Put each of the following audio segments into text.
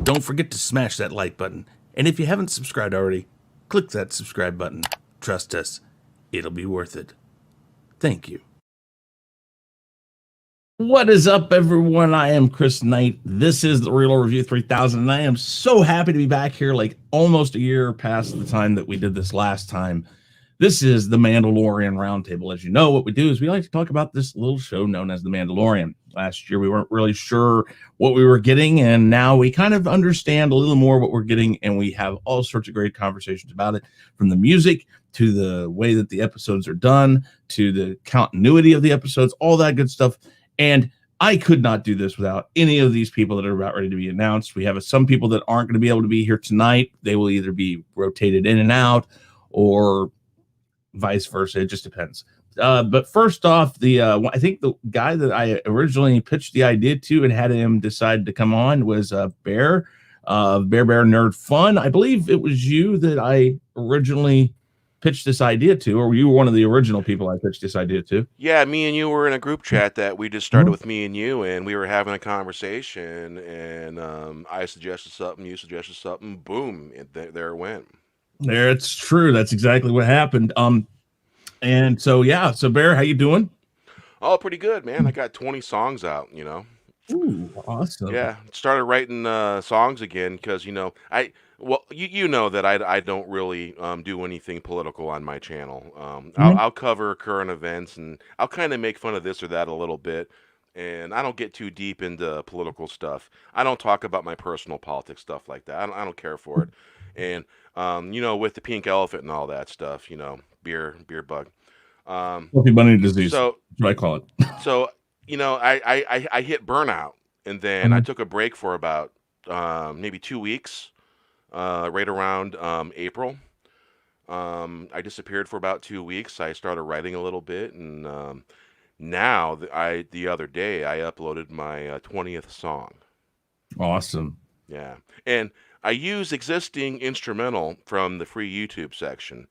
Don't forget to smash that like button. And if you haven't subscribed already, click that subscribe button. Trust us, it'll be worth it. Thank you. What is up, everyone? I am Chris Knight. This is the Real Review 3000, and I am so happy to be back here, like almost a year past the time that we did this last time. This is the Mandalorian Roundtable. As you know, what we do is we like to talk about this little show known as the Mandalorian. Last year, we weren't really sure what we were getting, and now we kind of understand a little more what we're getting, and we have all sorts of great conversations about it, from the music to the way that the episodes are done, to the continuity of the episodes, all that good stuff. And I could not do this without any of these people that are about ready to be announced. We have some people that aren't going to be able to be here tonight. They will either be rotated in and out or vice versa. It just depends. But first off, I think the guy that I originally pitched the idea to and had him decide to come on was Bear, BearBear Nerd Fun. I believe it was you that I originally pitched this idea to, or you were one of the original people I pitched this idea to. Yeah, me and you were in a group chat that we just started with me and you, and we were having a conversation, and I suggested something, you suggested something, boom, there it went. There, it's true. That's exactly what happened. And so, yeah, so Bear, how you doing? Oh, pretty good, man. I got 20 songs out, you know. Ooh, awesome. Yeah, started writing songs again because, you know, you know that I don't really do anything political on my channel. I'll cover current events, and I'll kind of make fun of this or that a little bit, and I don't get too deep into political stuff. I don't talk about my personal politics stuff like that. I don't care for it. And you know, with the pink elephant and all that stuff, you know, beer bug. Fluffy bunny disease. So that's what I call it. So, you know, I hit burnout, and then I took a break for about maybe 2 weeks. Right around April. I disappeared for about 2 weeks. I started writing a little bit, and now the other day I uploaded my 20th song. Awesome. Yeah, and I use existing instrumental from the free YouTube section,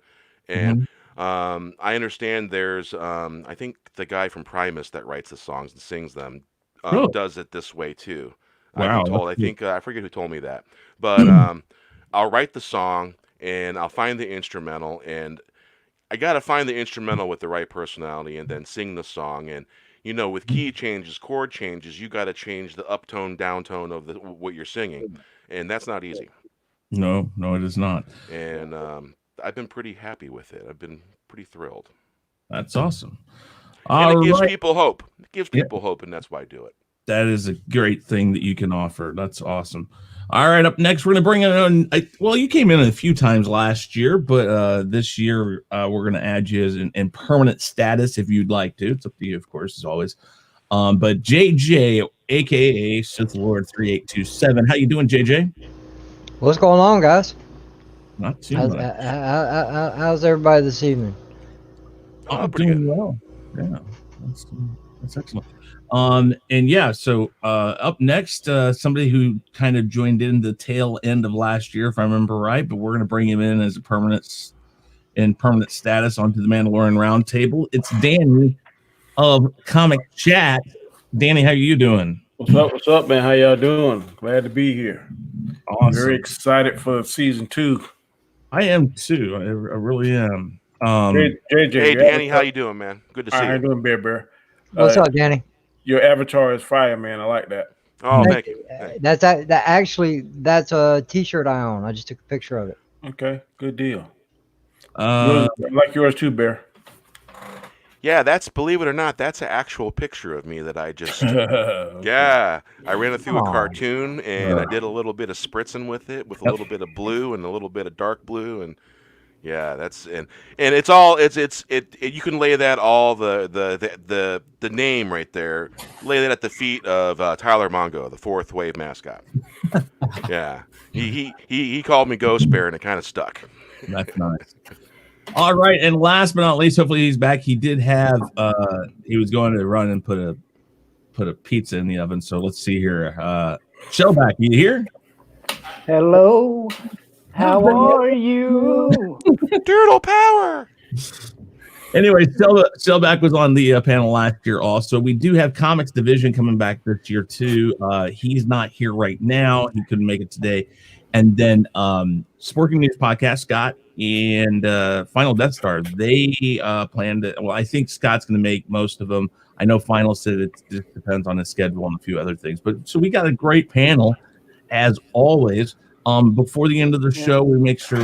and I understand there's I think the guy from Primus that writes the songs and sings them does it this way too. Wow, I've been told. I think I forget who told me that, but I'll write the song and I'll find the instrumental, and I got to find the instrumental with the right personality and then sing the song. And, you know, with key changes, chord changes, you got to change the uptone, downtone of what you're singing. And that's not easy. No, it is not. And I've been pretty happy with it. I've been pretty thrilled. That's awesome. And it gives people hope. It gives people hope, and that's why I do it. That is a great thing that you can offer. That's awesome. All right, up next, we're going to bring in, well, you came in a few times last year, but this year we're going to add you as in permanent status if you'd like to. It's up to you, of course, as always. But JJ, a.k.a. Sith Lord 3827. How you doing, JJ? What's going on, guys? Not too much. How's everybody this evening? I'm doing well. Yeah, that's excellent. And yeah, so up next, somebody who kind of joined in the tail end of last year, if I remember right, but we're going to bring him in as a permanent status onto the Mandalorian Roundtable. It's Danny of Comix Chat. Danny, how you doing? What's up, man? How y'all doing? Glad to be here. Awesome. Very excited for season 2. I am too. I really am. JJ, hey, Danny, how you doing, man? Good to see you. How you doing, BearBear? What's up, Danny? Your avatar is fire, man. I like that. Oh, thank you. That's a t-shirt I own. I just took a picture of it. Okay, good deal. I like yours too, Bear. Yeah, believe it or not, that's an actual picture of me that I just yeah, I ran it through a cartoon, and I did a little bit of spritzing with it, with a little bit of blue and a little bit of dark blue, and yeah, that's and it's all you can lay that all the name right there, lay that at the feet of Tyler Mongo, the 4th Wave mascot. Yeah, he called me Ghost Bear, and it kind of stuck. That's nice. All right, and last but not least, hopefully he's back. He did have he was going to run and put a pizza in the oven. So let's see here. Shellback, you here? Hello. How are you? Turtle power. Anyway, Shellback was on the panel last year also. We do have Comix Division coming back this year too. He's not here right now. He couldn't make it today. And then Sporking News Podcast, Scott, and Final Death Star, they plan to, well, I think Scott's going to make most of them. I know Final said it just depends on his schedule and a few other things. But so we got a great panel, as always. Before the end of the show, we make sure,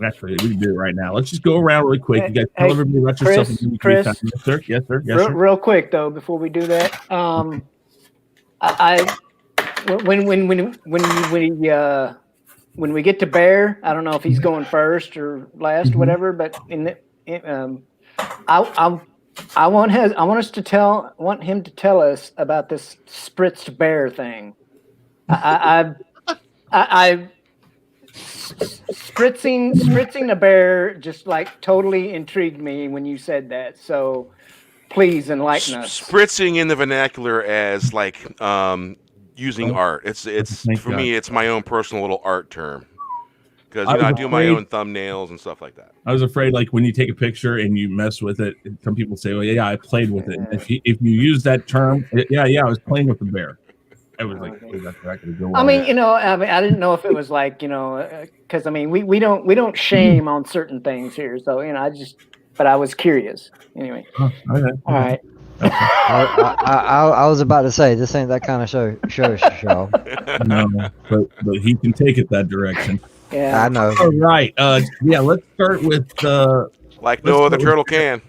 actually, we can do it right now. Let's just go around really quick. You guys tell everybody about yourself. Chris, yes, sir. Yes, sir. Yes, sir. Real quick, though, before we do that, when we get to Bear, I don't know if he's going first or last, whatever. But I want him to tell us about this spritzed bear thing. Spritzing a bear just like totally intrigued me when you said that. So please enlighten us. Spritzing in the vernacular as like using art. It's for me. It's my own personal little art term because I do my own thumbnails and stuff like that. I was afraid, like when you take a picture and you mess with it, some people say, "Well, yeah, I played with it." If you use that term, yeah, I was playing with the bear. I was like, that's not gonna go well. I mean, I didn't know if it was like, because I mean, we don't shame on certain things here, so but I was curious anyway. Okay. All right. I was about to say this ain't that kind of show. No, but he can take it that direction. Yeah, I know. All right. Let's start with like no other turtle can.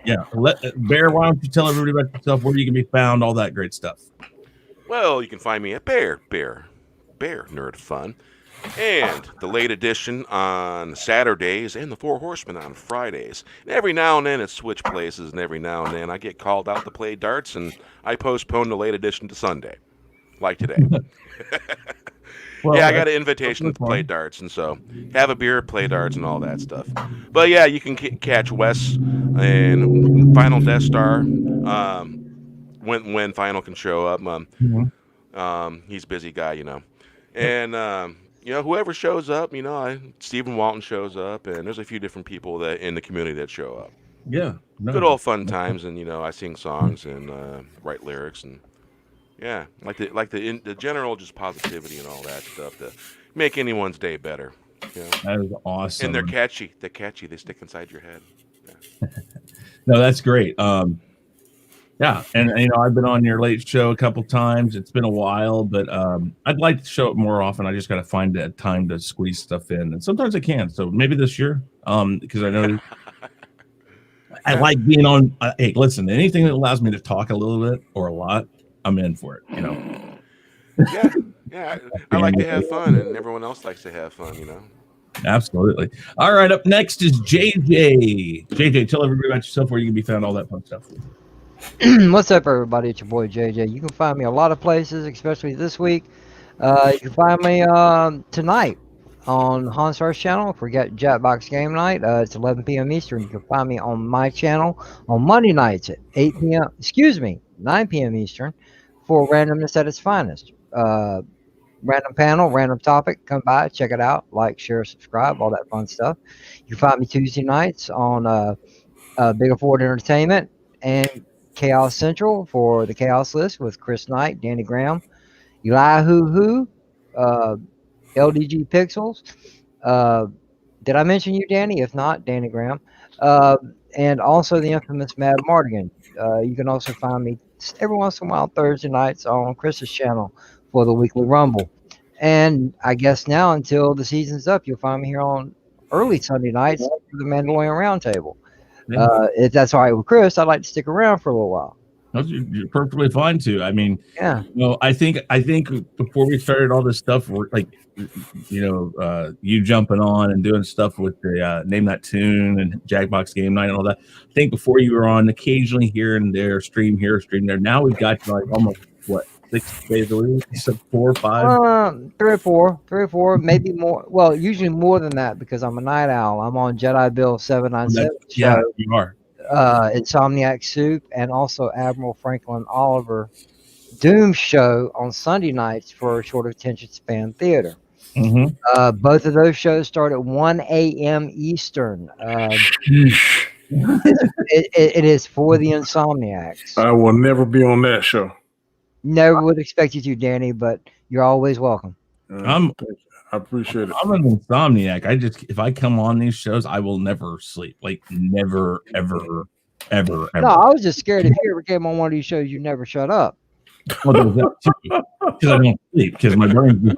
Yeah. Bear, why don't you tell everybody about yourself, where you can be found, all that great stuff. Well, you can find me at Bear Nerd Fun, and the late edition on Saturdays, and the Four Horsemen on Fridays. And every now and then it switch places, and every now and then I get called out to play darts, and I postpone the late edition to Sunday, like today. Well, I got an invitation to play darts, and so have a beer, play darts, and all that stuff. But yeah, you can catch Wes and Final Death Star. When Final can show up, he's a busy guy, and whoever shows up, Stephen Walton shows up, and there's a few different people that in the community that show up. Yeah, good old fun times, and I sing songs and write lyrics, and the general just positivity and all that stuff to make anyone's day better. That is awesome, and they're catchy. They stick inside your head. Yeah. No, that's great. Yeah, and I've been on your late show a couple times. It's been a while, but I'd like to show up more often. I just got to find that time to squeeze stuff in, and sometimes I can. So maybe this year, because I know I like being on. Hey, listen, anything that allows me to talk a little bit or a lot, I'm in for it. Yeah. I like to have fun, and everyone else likes to have fun. Absolutely. All right, up next is JJ. JJ, tell everybody about yourself, where you can be found, all that fun stuff. What's up, everybody? It's your boy JJ. You can find me a lot of places, especially this week. You can find me tonight on HanStar's channel. If we got Jackbox Game Night, it's 11 p.m. Eastern. You can find me on my channel on Monday nights at 9 p.m. Eastern for randomness at its finest. Random panel, random topic. Come by, check it out. Like, share, subscribe, all that fun stuff. You can find me Tuesday nights on Big Afford Entertainment and KHAOS Central for the KHAOS list with Chris Knight, Danny Graham, LDG Pixels. Did I mention you, Danny? If not, Danny Graham. And also the infamous Mad Mardigan. You can also find me every once in a while Thursday nights on Chris's channel for the weekly Rumble. And I guess now until the season's up, you'll find me here on early Sunday nights for the Mandalorian Roundtable. If that's all right with Chris, I'd like to stick around for a little while. You're perfectly fine too. I mean, yeah. I think before we started all this stuff, we're like, you jumping on and doing stuff with the Name That Tune and Jackbox Game Night and all that. I think before you were on occasionally here and there, stream here, stream there. Now we've got like almost 6 days a week, 4 or 5, 3 or 4, maybe more. Well, usually more than that because I'm a night owl. I'm on Jedi Bill 797 show. Yeah, you are. Insomniac Soup and also Admiral Franklin Oliver Doom show on Sunday nights for Short Attention Span Theater. Mm-hmm. Both of those shows start at 1 a.m. Eastern. It is for the insomniacs. I will never be on that show. Never would expect you to, Danny, but you're always welcome. I appreciate it. I'm an insomniac. If I come on these shows, I will never sleep. Like never, ever. No, I was just scared if you ever came on one of these shows, you never shut up. Well, because I don't sleep because my brain.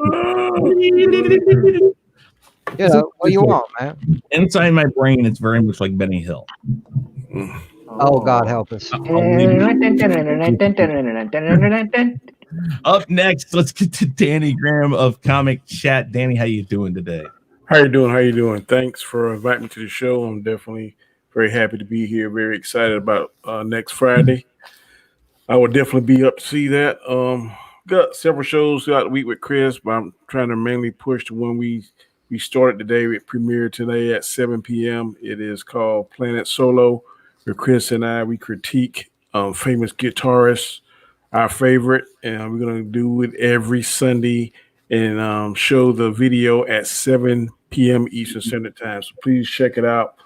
What you want, man? Inside my brain, it's very much like Benny Hill. Oh, God help us. Up next, let's get to Danny Graham of Comic Chat. Danny, how you doing today? How you doing? Thanks for inviting me to the show. I'm definitely very happy to be here. Very excited about next Friday. I will definitely be up to see that. Got several shows throughout the week with Chris, but I'm trying to mainly push to when we started today. It premiered today at 7 p.m. It is called Planet Solo, where Chris and I, we critique famous guitarists, our favorite, and we're going to do it every Sunday and show the video at 7 p.m. Eastern Standard Time. So please check it out.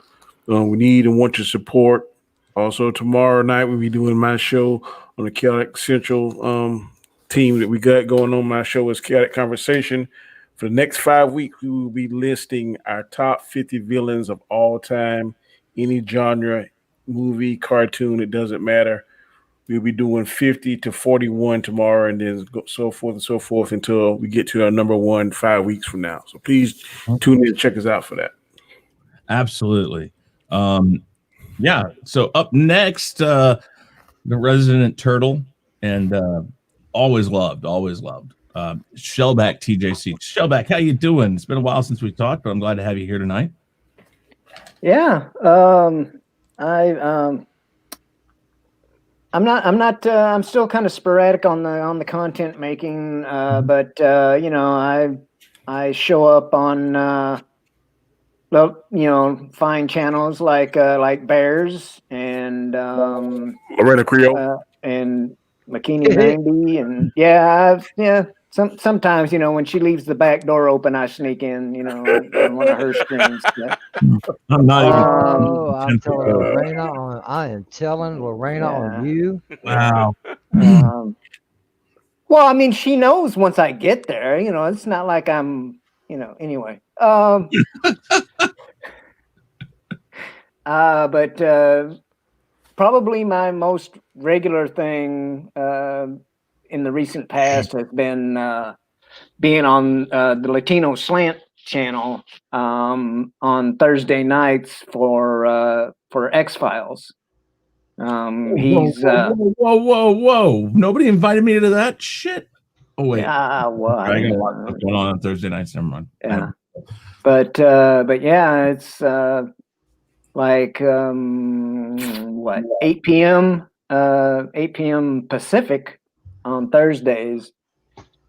We need and want your support. Also, tomorrow night, we'll be doing my show on the Chaotic Central team that we got going on. My show is Chaotic Conversation. For the next 5 weeks, we will be listing our top 50 villains of all time, any genre, movie, cartoon, it doesn't matter. We'll be doing 50 to 41 tomorrow, and then so forth and so forth until we get to our number one 5 weeks from now. So please tune in and check us out for that. Absolutely. Yeah. So up next, the Resident Turtle, and always loved. Shellback TJC. Shellback, how you doing? It's been a while since we talked, but I'm glad to have you here tonight. Yeah. I'm still kind of sporadic on the content making, but I show up on fine channels like Bears and Loretta Creole and Makini 90, and sometimes when she leaves the back door open, I sneak in on one of her screens. I'm not I'm telling Lorena on you. Wow. Well, I mean, she knows once I get there. It's not like I'm anyway. But probably my most regular thing in the recent past has been being on the Latino Slant channel on Thursday nights for X-Files. He's whoa! Nobody invited me to that shit. Oh wait, I got a lot of stuff going on Thursday nights. Never mind. Yeah, but yeah, it's like 8 p.m. 8 p.m. Pacific on Thursdays,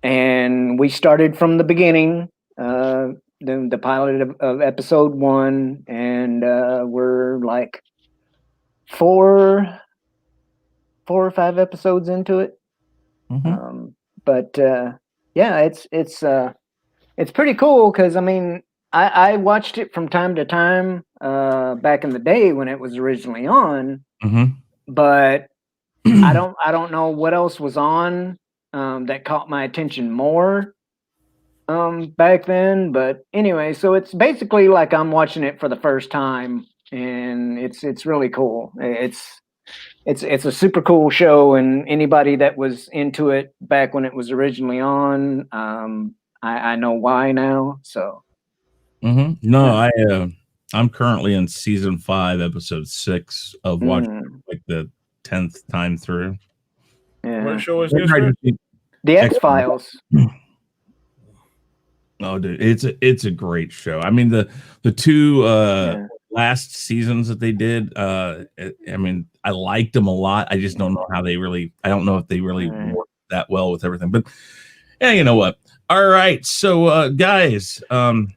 and we started from the beginning, the pilot of episode 1, and we're like 4 or 5 episodes into it. Mm-hmm. But yeah, it's pretty cool because I mean I watched it from time to time back in the day when it was originally on, but I don't know what else was on that caught my attention more back then. But anyway, so it's basically like I'm watching it for the first time, and it's really cool. It's a super cool show, and anybody that was into it back when it was originally on, I know why now. So, no, I'm currently in season 5, episode 6 of watching like the 10th time through. Yeah. What show is this? The X-Files. Oh, dude, it's a great show. I mean, the two last seasons that they did, I mean, I liked them a lot. I just don't know how they really. I don't know if they really work that well with everything. But yeah, you know what? All right, so guys.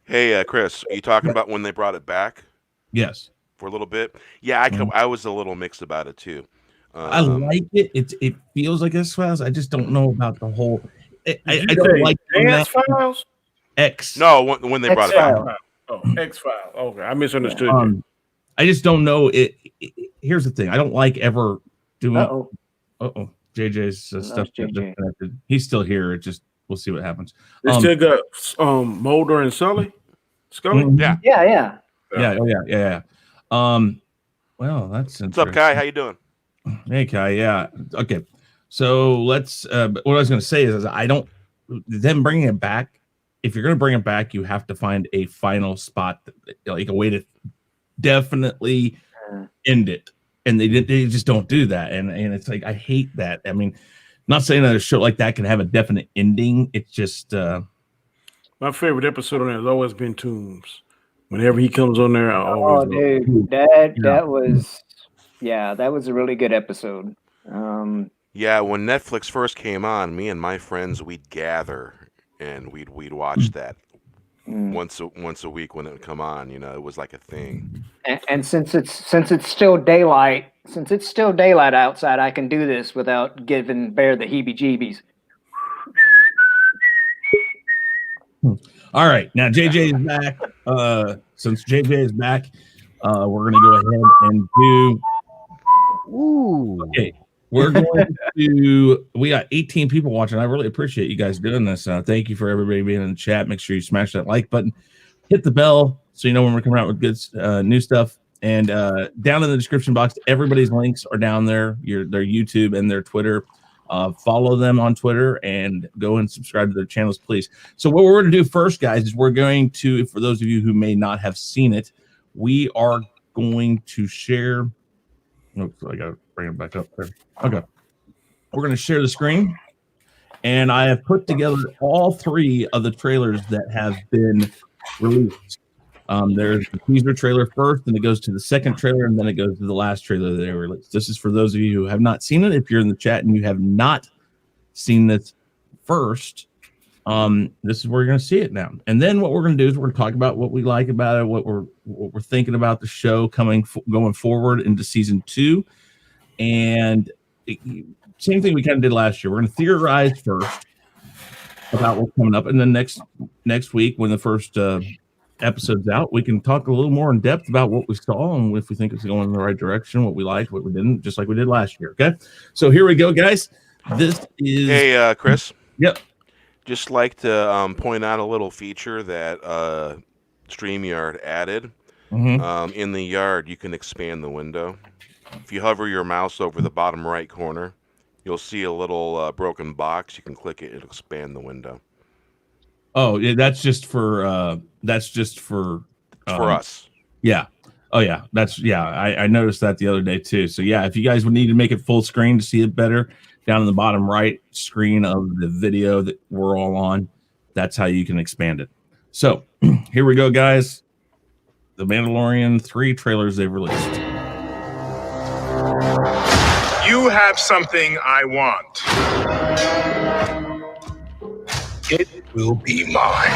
Hey, Chris, are you talking about when they brought it back? Yes. For a little bit. Yeah, I was a little mixed about it too. I like it. It feels like X-Files. I just don't know about the whole. I don't like X-Files. No, when they brought it back. Oh, X-Files. Okay, I misunderstood you. I just don't know it. here's the thing. I don't like ever doing. Uh-oh. JJ's stuff got disconnected. He's still here. It just we'll see what happens. They still got Mulder and Scully. Mm-hmm. Yeah. Well, that's what's up, Kai? How you doing? Hey, Kai. Yeah. Okay. So let's. What I was going to say is I don't. Them bringing it back. If you're going to bring it back, you have to find a final spot, like a way to definitely end it. And they just don't do that. And it's like, I hate that. I mean, not saying that a show like that can have a definite ending. It's just my favorite episode on there has always been Toombs. Whenever he comes on there, I always dude, that was a really good episode. Yeah, when Netflix first came on, me and my friends, we'd gather and we'd watch that once a week when it would come on. You know, it was like a thing. And since it's still daylight outside, I can do this without giving Bear the heebie-jeebies. All right, now JJ is back. Since JJ is back, we're gonna go ahead and do. Okay, we're going to. We got 18 people watching. I really appreciate you guys doing this. Thank you for everybody being in the chat. Make sure you smash that like button, hit the bell so you know when we're coming out with good new stuff. And down in the description box, everybody's links are down there. Their YouTube and their Twitter. Follow them on Twitter and go and subscribe to their channels, please. So what we're going to do first, guys, is we're going to, for those of you who may not have seen it, we are going to share. Oops, I got to bring it back up there. Okay. We're going to share the screen. And I have put together all three of the trailers that have been released. There's the teaser trailer first, then it goes to the second trailer, and then it goes to the last trailer that they released. This is for those of you who have not seen it. If you're in the chat and you have not seen this first, this is where you're going to see it now. And then what we're going to do is we're going to talk about what we like about it, what we're thinking about the show going forward into season 2, and same thing we kind of did last year. We're going to theorize first about what's coming up, and then next week when the first episodes out, we can talk a little more in depth about what we saw and if we think it's going in the right direction, what we liked, what we didn't, just like we did last year. Okay, so here we go, guys. This is Chris. Yep. Just like to point out a little feature that StreamYard added. In the yard, you can expand the window. If you hover your mouse over the bottom right corner, you'll see a little broken box. You can click it; it'll expand the window. Oh, yeah, that's just for us. Yeah. Oh, yeah. I noticed that the other day too. So yeah, if you guys would need to make it full screen to see it better, down in the bottom right screen of the video that we're all on, that's how you can expand it. So here we go, guys. The Mandalorian 3 trailers they've released. You have something I want. It will be mine.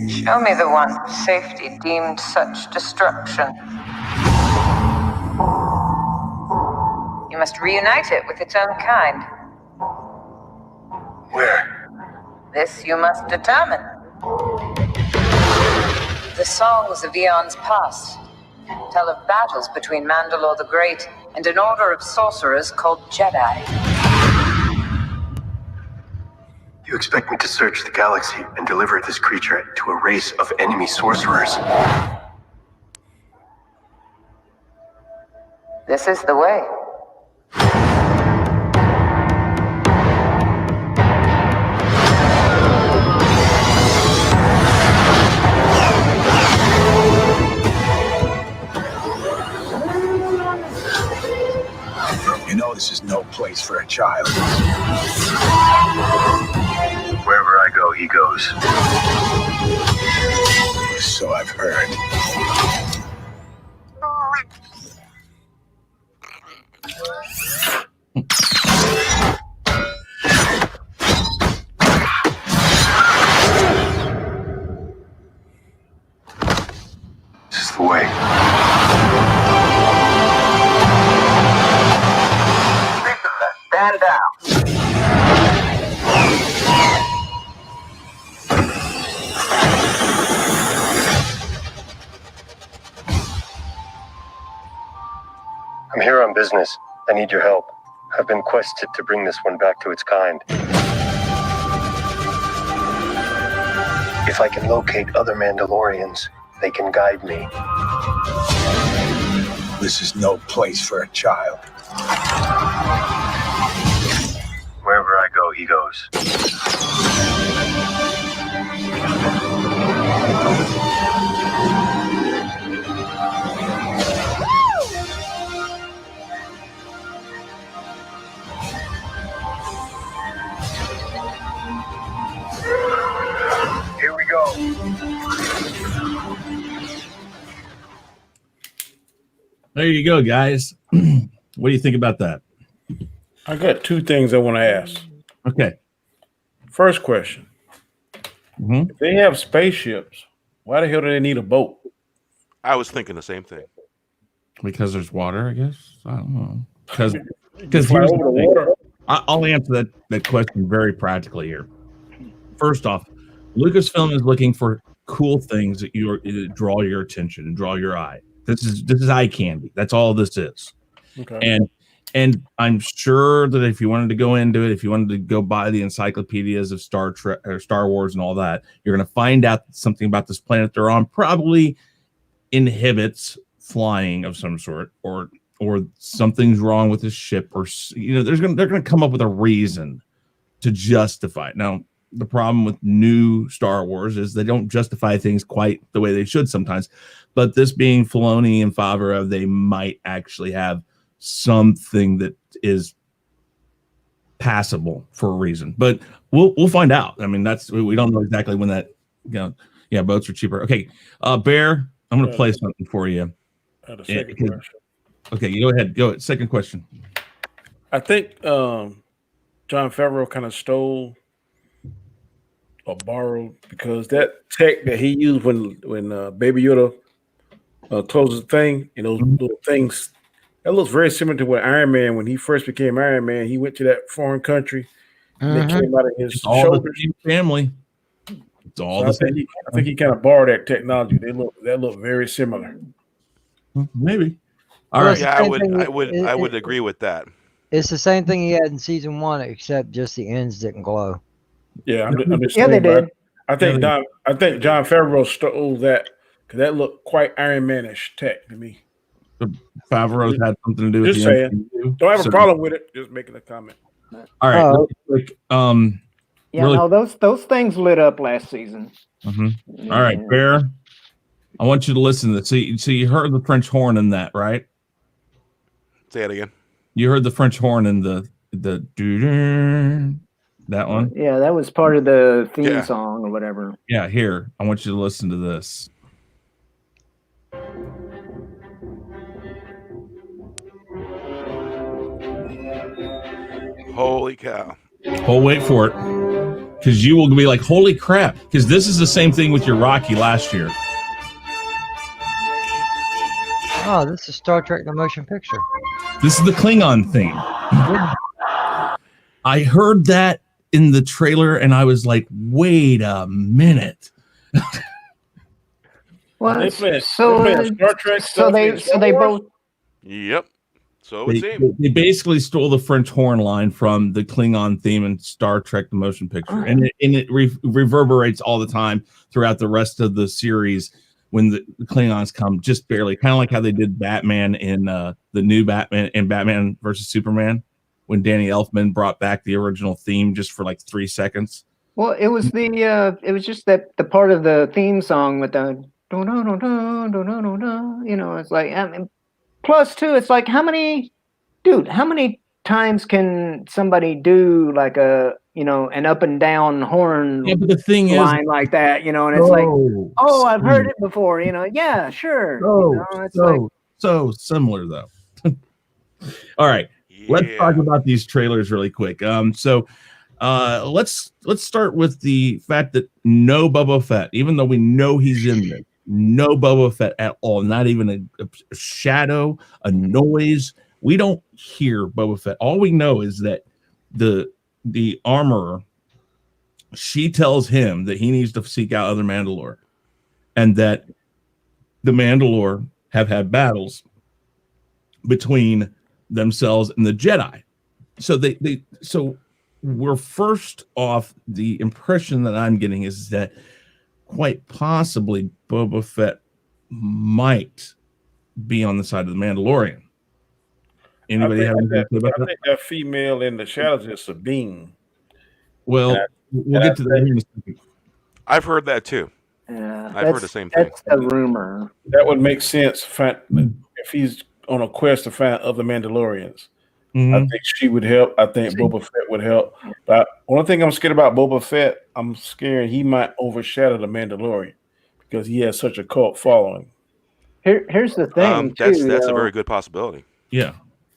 Show me the one safety deemed such destruction. You must reunite it with its own kind. Where? This you must determine. The songs of eons past tell of battles between Mandalore the Great and an order of sorcerers called Jedi. You expect me to search the galaxy and deliver this creature to a race of enemy sorcerers? This is the way. You know, This is no place for a child. Wherever I go, he goes. So I've heard. This is the way. Stand down. I'm here on business. I need your help. I've been quested to bring this one back to its kind. If I can locate other Mandalorians, they can guide me. This is no place for a child. Wherever I go, he goes. Here we go. There you go, guys. What do you think about that? I got two things I want to ask. Okay. First question. If they have spaceships, why the hell do they need a boat? I was thinking the same thing. Because there's water, I guess. I don't know. Because Fly over the water. I'll answer that question very practically here. First off, Lucasfilm is looking for cool things that draw your attention and draw your eye. This is eye candy. That's all this is. Okay. And I'm sure that if you wanted to go into it, if you wanted to go buy the encyclopedias of Star Trek or Star Wars and all that, you're going to find out something about this planet they're on probably inhibits flying of some sort, or something's wrong with the ship, or they're going to come up with a reason to justify it. Now, the problem with new Star Wars is they don't justify things quite the way they should sometimes. But this being Filoni and Favreau, they might actually have something that is passable for a reason. But we'll find out. I mean, we don't know exactly when that. Yeah, boats are cheaper. Okay, Bear, I'm going to play something for you. I had a second question. Okay, you go ahead. Go ahead. Second question. I think John Favreau kind of stole or borrowed, because that tech that he used when Baby Yoda closes the thing, those little things, that looks very similar to what Iron Man, when he first became Iron Man, he went to that foreign country and it came out of his shoulders. Family. It's all the same. I think he kind of borrowed that technology. That look very similar. Maybe. All right. Yeah, I would agree with that. It's the same thing he had in season 1, except just the ends didn't glow. Yeah, I'm just yeah, they did. I think John Favreau stole that, because that looked quite Iron Man-ish tech to me. Favreau's had something to do with just the saying. Don't have a problem with it. Just making a comment. All right. Those things lit up last season. Mm-hmm. All right, Bear. I want you to listen to this. So you heard the French horn in that, right? Say it again. You heard the French horn in the that one? Yeah, that was part of the theme song or whatever. Yeah, here. I want you to listen to this. Holy cow. Oh, wait for it. Because you will be like, holy crap. Because this is the same thing with your Rocky last year. Oh, this is Star Trek the Motion Picture. This is the Klingon theme. I heard that in the trailer and I was like, wait a minute. Well, Star Trek. So they both. Yep. So it seems. They basically stole the French horn line from the Klingon theme in Star Trek the Motion Picture, and it reverberates all the time throughout the rest of the series when the Klingons come, just barely, kind of like how they did Batman in the new Batman and Batman versus Superman, when Danny Elfman brought back the original theme just for like 3 seconds. Well, it was just that the part of the theme song with the it's like, plus too, it's like how many times can somebody do like a, an up and down horn Yeah, but the thing line is, like that, and it's like, oh, I've heard it before, yeah, sure. So similar though. All right, let's talk about these trailers really quick. So let's start with the fact that no Boba Fett, even though we know he's in there, no Boba Fett at all, not even a shadow, a noise. We don't hear Boba Fett. All we know is that the armorer, she tells him that he needs to seek out other Mandalore, and that the Mandalore have had battles between themselves and the Jedi. So so we're first off, the impression that I'm getting is that quite possibly Boba Fett might be on the side of the Mandalorian. Anybody have anything to say about that? I think that female in the shadows is Sabine. Well, we'll get to that in a second. I've heard that too. Yeah, I've heard the same thing. That's a rumor. That would make sense if he's on a quest to find other Mandalorians. Mm-hmm. I think she would help. I think Boba Fett would help. But one thing I'm scared about Boba Fett, I'm scared he might overshadow the Mandalorian because he has such a cult following. Here's the thing. That's a very good possibility. Yeah.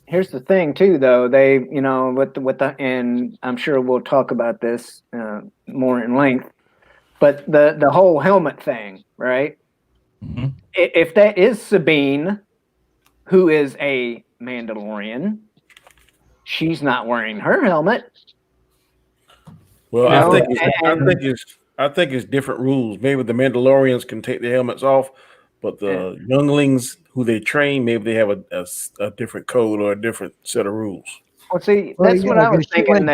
Here's the thing too, though. They, with the, and I'm sure we'll talk about this more in length. But the whole helmet thing, right? Mm-hmm. If that is Sabine, who is a Mandalorian, she's not wearing her helmet. Well, I think it's different rules. Maybe the Mandalorians can take their helmets off, but the younglings who they train, maybe they have a different code or a different set of rules. Well, see, that's what I was thinking.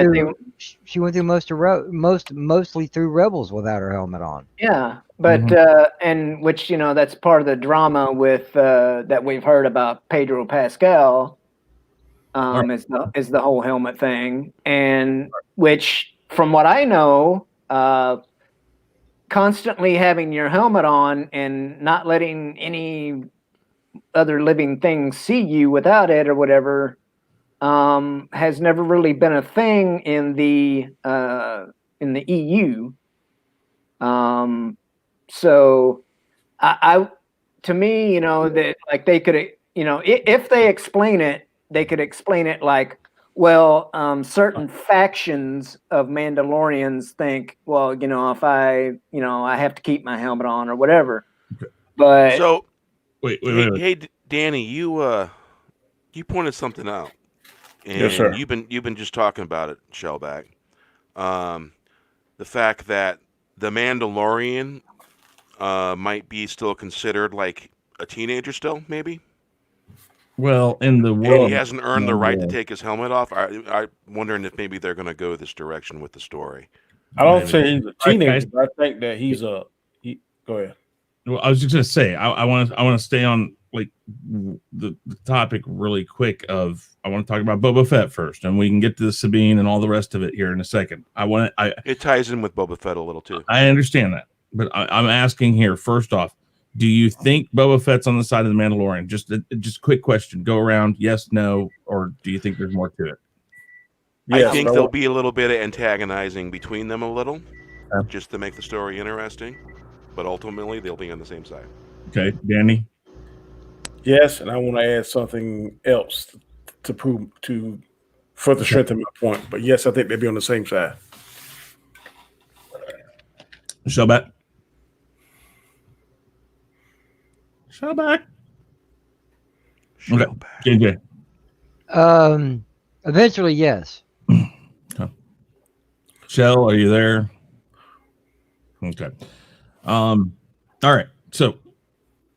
She went through mostly through Rebels without her helmet on. Yeah, but and which that's part of the drama with that we've heard about Pedro Pascal. Is the whole helmet thing, and which, from what I know, constantly having your helmet on and not letting any other living things see you without it or whatever, has never really been a thing in the EU. So I to me, that like they could, if they explain it. They could explain it like, well, certain factions of Mandalorians think, well, if I have to keep my helmet on or whatever. Okay. But so, wait. Hey, Danny, you pointed something out, and yes, sir. You've been just talking about it, Shellback. The fact that the Mandalorian might be still considered like a teenager still, maybe. Well, in the world, and he hasn't earned the right to take his helmet off. I'm wondering if maybe they're going to go this direction with the story. I don't say he's a teenager, but I think that he's go ahead. Well, I was just going to say, I want to stay on like the topic really quick. I want to talk about Boba Fett first, and we can get to the Sabine and all the rest of it here in a second. It ties in with Boba Fett a little too. I understand that, but I'm asking here first off. Do you think Boba Fett's on the side of the Mandalorian? Just a quick question. Go around, yes, no, or do you think there's more to it? I think there'll be a little bit of antagonizing between them a little, just to make the story interesting. But ultimately, they'll be on the same side. Okay, Danny? Yes, and I want to add something else to further strengthen my point. But yes, I think they'll be on the same side. Shellback? Shellback. Okay. JJ. Eventually, yes. Okay. Shell, are you there? Okay. All right. So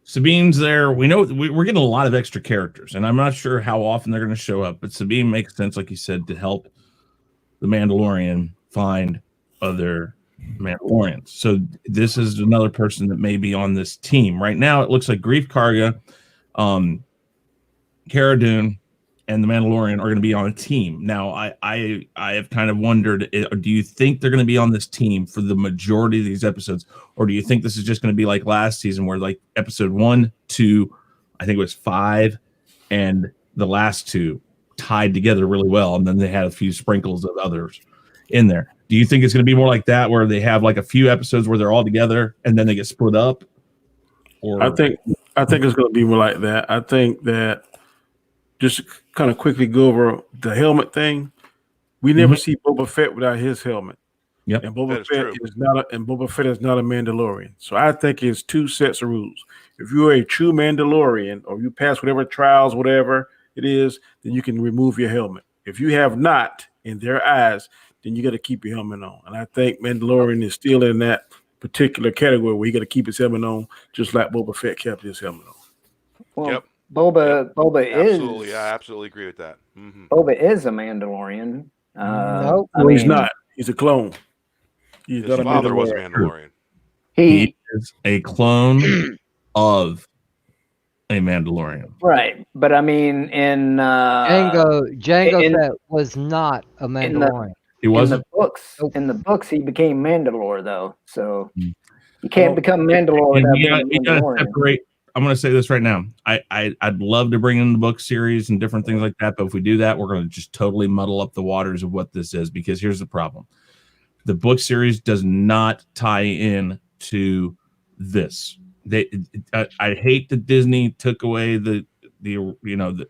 Sabine's there. We know we're getting a lot of extra characters, and I'm not sure how often they're going to show up, but Sabine makes sense, like you said, to help the Mandalorian find other Mandalorians. So this is another person that may be on this team. Right now, it looks like Grief Karga, Cara Dune, and the Mandalorian are going to be on a team. Now, I have kind of wondered, do you think they're going to be on this team for the majority of these episodes, or do you think this is just going to be like last season where like episode 1, 2, I think it was 5, and the last 2 tied together really well, and then they had a few sprinkles of others in there. Do you think it's going to be more like that, where they have like a few episodes where they're all together and then they get split up? Or I think it's going to be more like that. I think that just kind of quickly go over the helmet thing. We never see Boba Fett without his helmet. Yep. And Boba Fett is not a Mandalorian. So I think it's two sets of rules. If you're a true Mandalorian or you pass whatever trials, whatever it is, then you can remove your helmet. If you have not, in their eyes, then you got to keep your helmet on. And I think Mandalorian is still in that particular category where you got to keep his helmet on, just like Boba Fett kept his helmet on. Well, Boba is absolutely. I absolutely agree with that. Boba is a Mandalorian. Nope. No, he's not. He's a clone. His father was a Mandalorian. He is a clone of a Mandalorian. Right. But I mean, in Jango Fett was not a Mandalorian. He wasn't. In the books, he became Mandalore, though. So you can't become Mandalore without being a Mandalorian. I'm going to say this right now. I'd love to bring in the book series and different things like that, but if we do that, we're going to just totally muddle up the waters of what this is, because here's the problem. The book series does not tie in to this. I hate that Disney took away the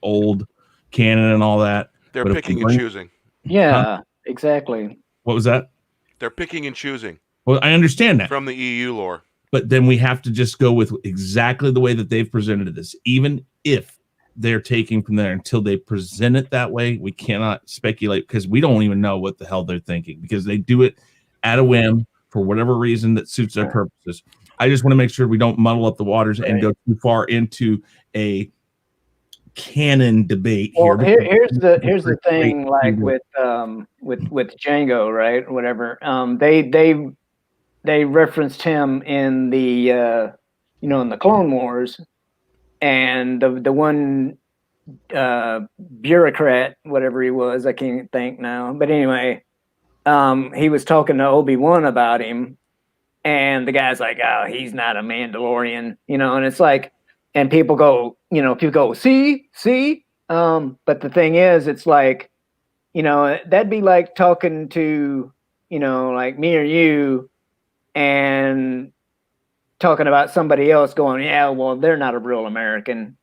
old canon and all that. They're picking and choosing. Yeah, exactly. What was that? They're picking and choosing. Well, I understand that. From the EU lore. But then we have to just go with exactly the way that they've presented this. Even if they're taking from there, until they present it that way, we cannot speculate, because we don't even know what the hell they're thinking, because they do it at a whim for whatever reason that suits their purposes. I just want to make sure we don't muddle up the waters and go too far into a canon debate here. Here's the thing, like with Jango, right? Whatever. They referenced him in the in the Clone Wars, and the one bureaucrat, whatever he was, I can't think now. But anyway, he was talking to Obi-Wan about him, and the guy's like, "Oh, he's not a Mandalorian," and it's like, and people go, see. But the thing is, it's like, that'd be like talking to, like me or you, and talking about somebody else going, yeah, well, they're not a real American,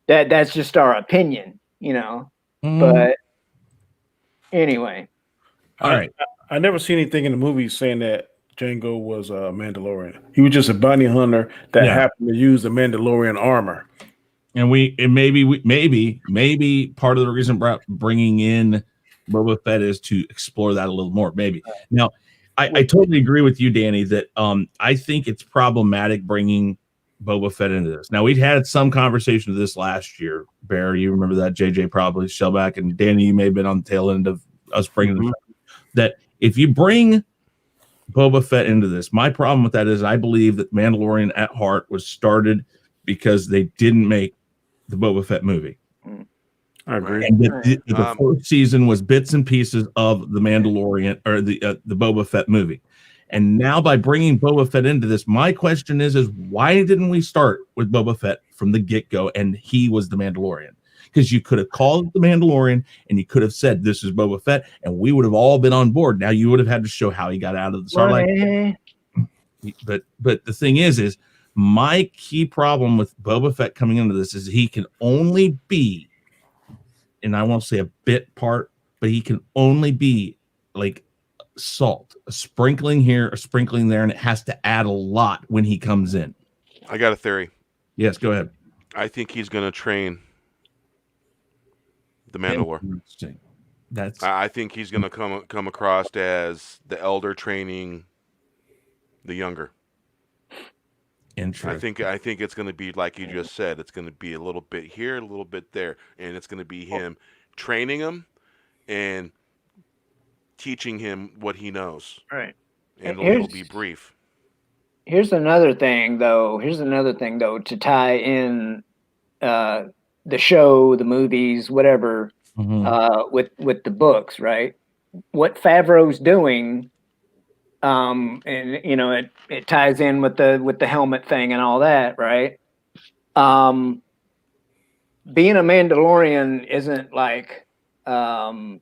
that's just our opinion, But anyway. All right. I never see anything in the movies saying that Jango was a Mandalorian. He was just a bounty hunter that happened to use the Mandalorian armor. And maybe part of the reason bringing in Boba Fett is to explore that a little more. Maybe. Now, I totally agree with you, Danny, that I think it's problematic bringing Boba Fett into this. Now, we'd had some conversation of this last year. Bear, you remember that? JJ probably, Shellback, and Danny, you may have been on the tail end of us bringing this up. That if you bring Boba Fett into this, my problem with that is I believe that Mandalorian at heart was started because they didn't make the Boba Fett movie. I agree. And the first season was bits and pieces of the Mandalorian or the Boba Fett movie. And now by bringing Boba Fett into this, my question is why didn't we start with Boba Fett from the get-go and he was the Mandalorian? Because you could have called the Mandalorian and you could have said this is Boba Fett and we would have all been on board. Now you would have had to show how he got out of the Sarlacc. But the thing is my key problem with Boba Fett coming into this is he can only be, and I won't say a bit part, but he can only be like salt, a sprinkling here, a sprinkling there, and it has to add a lot when he comes in. I got a theory. Yes, go ahead. I think he's going to train the Mandalore. I think he's going to come across as the elder training the younger. Interesting. I think it's going to be like you just said. It's going to be a little bit here, a little bit there, and it's going to be him training him and teaching him what he knows. Right. And it'll be brief. Here's another thing, though. To tie in the show, the movies, whatever, with the books, right? What Favreau's doing. And it ties in with the helmet thing and all that, right? being a Mandalorian isn't like, they're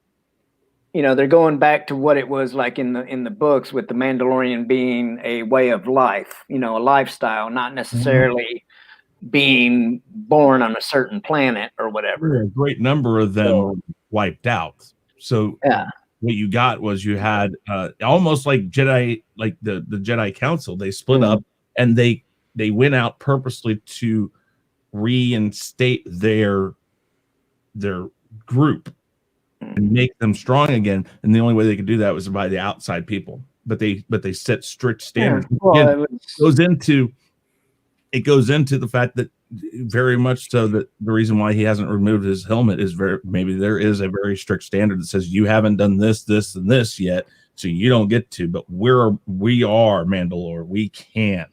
going back to what it was like in the books, with the Mandalorian being a way of life, a lifestyle, not necessarily being born on a certain planet or whatever. A great number of them were wiped out. So Yeah. what you got was you had almost like Jedi, like the Jedi Council. They split up and they went out purposely to reinstate their group and make them strong again. And the only way they could do that was by the outside people. But they set strict standards. Yeah. Well, Again, it goes into the fact that very much so that the reason why he hasn't removed his helmet is maybe there is a very strict standard that says you haven't done this, this, and this yet, so you don't get to. But we are Mandalore. We can.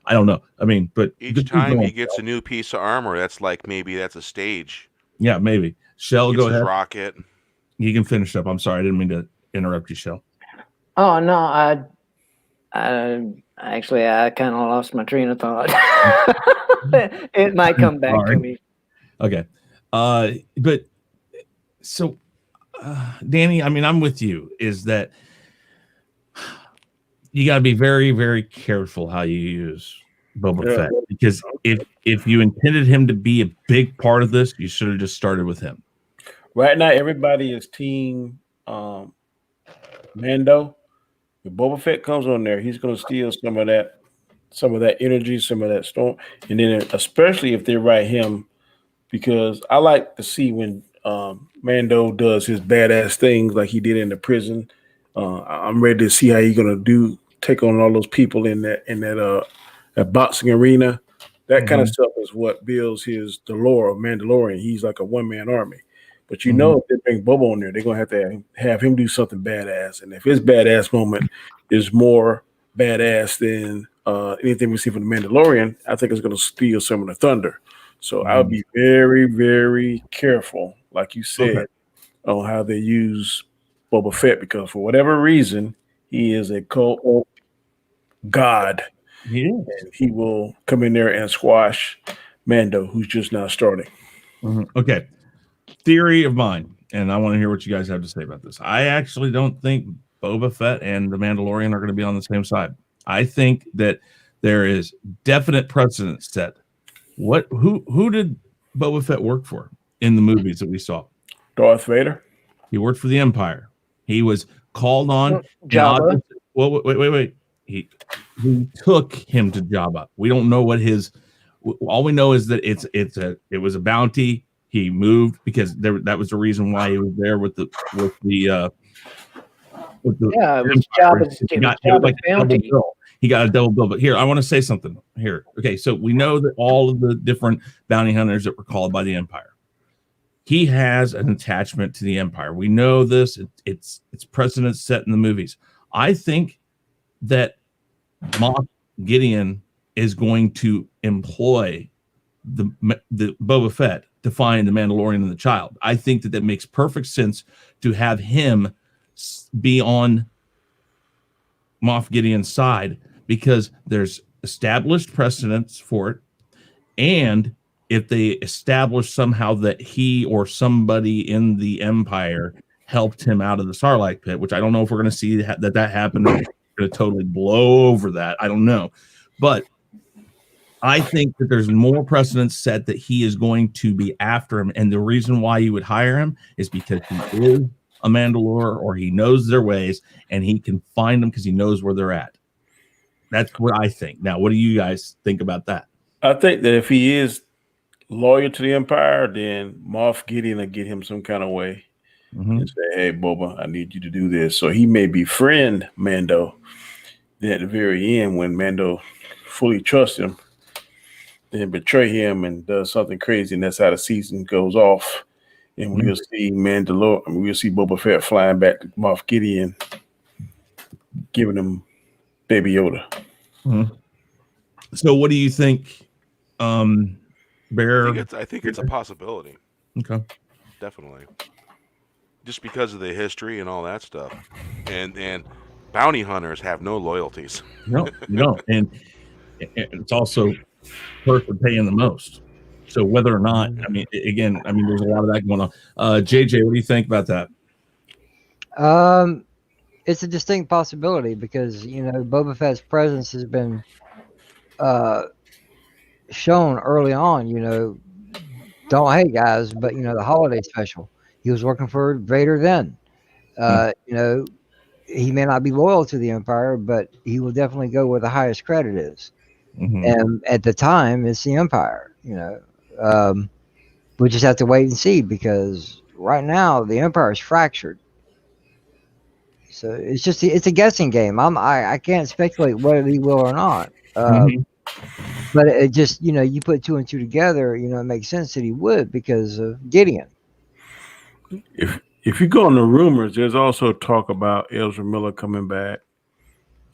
I don't know. I mean, but each time he gets a new piece of armor, that's a stage. Yeah, maybe. Shell, go ahead. Rocket. You can finish up. I'm sorry, I didn't mean to interrupt you, Shell. Oh no, I kind of lost my train of thought. It might come back to me. Okay. But so, Danny, I mean, I'm with you, is that you got to be very, very careful how you use Boba Fett, because if you intended him to be a big part of this, you should have just started with him. Right now, everybody is team Mando. If Boba Fett comes on there, he's going to steal some of that energy, some of that storm, and then especially if they write him, because I like to see when Mando does his badass things like he did in the prison. I'm ready to see how he's going to take on all those people in that boxing arena. That kind of stuff is what builds the lore of Mandalorian. He's like a one-man army. But if they bring Boba on there, they're going to have him do something badass. And if his badass moment is more badass than anything we see from the Mandalorian, I think it's going to steal some of the thunder. So I'll be very, very careful, like you said, on how they use Boba Fett, because for whatever reason, he is a cult god. And he will come in there and squash Mando, who's just now starting. Okay. Theory of mine, and I want to hear what you guys have to say about this. I actually don't think Boba Fett and the Mandalorian are going to be on the same side. I think that there is definite precedent set. Who did Boba Fett work for in the movies that we saw? Darth Vader. He worked for the Empire. He was called on. Jabba. Well, wait. He took him to Jabba. We don't know what his. All we know is that it was a bounty. He moved because that was the reason why he was there with the it was Jabba's bounty. He got a double bill. But here, I want to say something here. Okay, so we know that all of the different bounty hunters that were called by the Empire, he has an attachment to the Empire. We know this. It's precedent set in the movies. I think that Moff Gideon is going to employ the Boba Fett to find the Mandalorian and the child. I think that makes perfect sense to have him be on Moff Gideon's side, because there's established precedents for it. And if they establish somehow that he or somebody in the Empire helped him out of the Sarlacc pit, which I don't know if we're going to see that happen. We're going to totally blow over that. I don't know. But I think that there's more precedent set that he is going to be after him. And the reason why you would hire him is because he is a Mandalore, or he knows their ways, and he can find them because he knows where they're at. That's what I think. Now, what do you guys think about that? I think that if he is loyal to the Empire, then Moff Gideon will get him some kind of way and say, hey, Boba, I need you to do this. So he may befriend Mando. Then at the very end, when Mando fully trusts him, then betray him and does something crazy, and that's how the season goes off. And we'll see we'll see Boba Fett flying back to Moff Gideon, giving him Baby Yoda. So what do you think, Bear? I think it's a possibility. Okay. Definitely. Just because of the history and all that stuff. And bounty hunters have no loyalties. No. And it's also person paying the most. So whether or not, I mean, again, I mean, there's a lot of that going on. JJ, what do you think about that? It's a distinct possibility because Boba Fett's presence has been shown early on. Don't hate guys, but the holiday special, he was working for Vader then. He may not be loyal to the Empire, but he will definitely go where the highest credit is. And at the time, it's the Empire. We just have to wait and see because right now the Empire is fractured. So it's a guessing game. I can't speculate whether he will or not. But it just you put two and two together, it makes sense that he would because of Gideon. If you go on the rumors, there's also talk about Ezra Miller coming back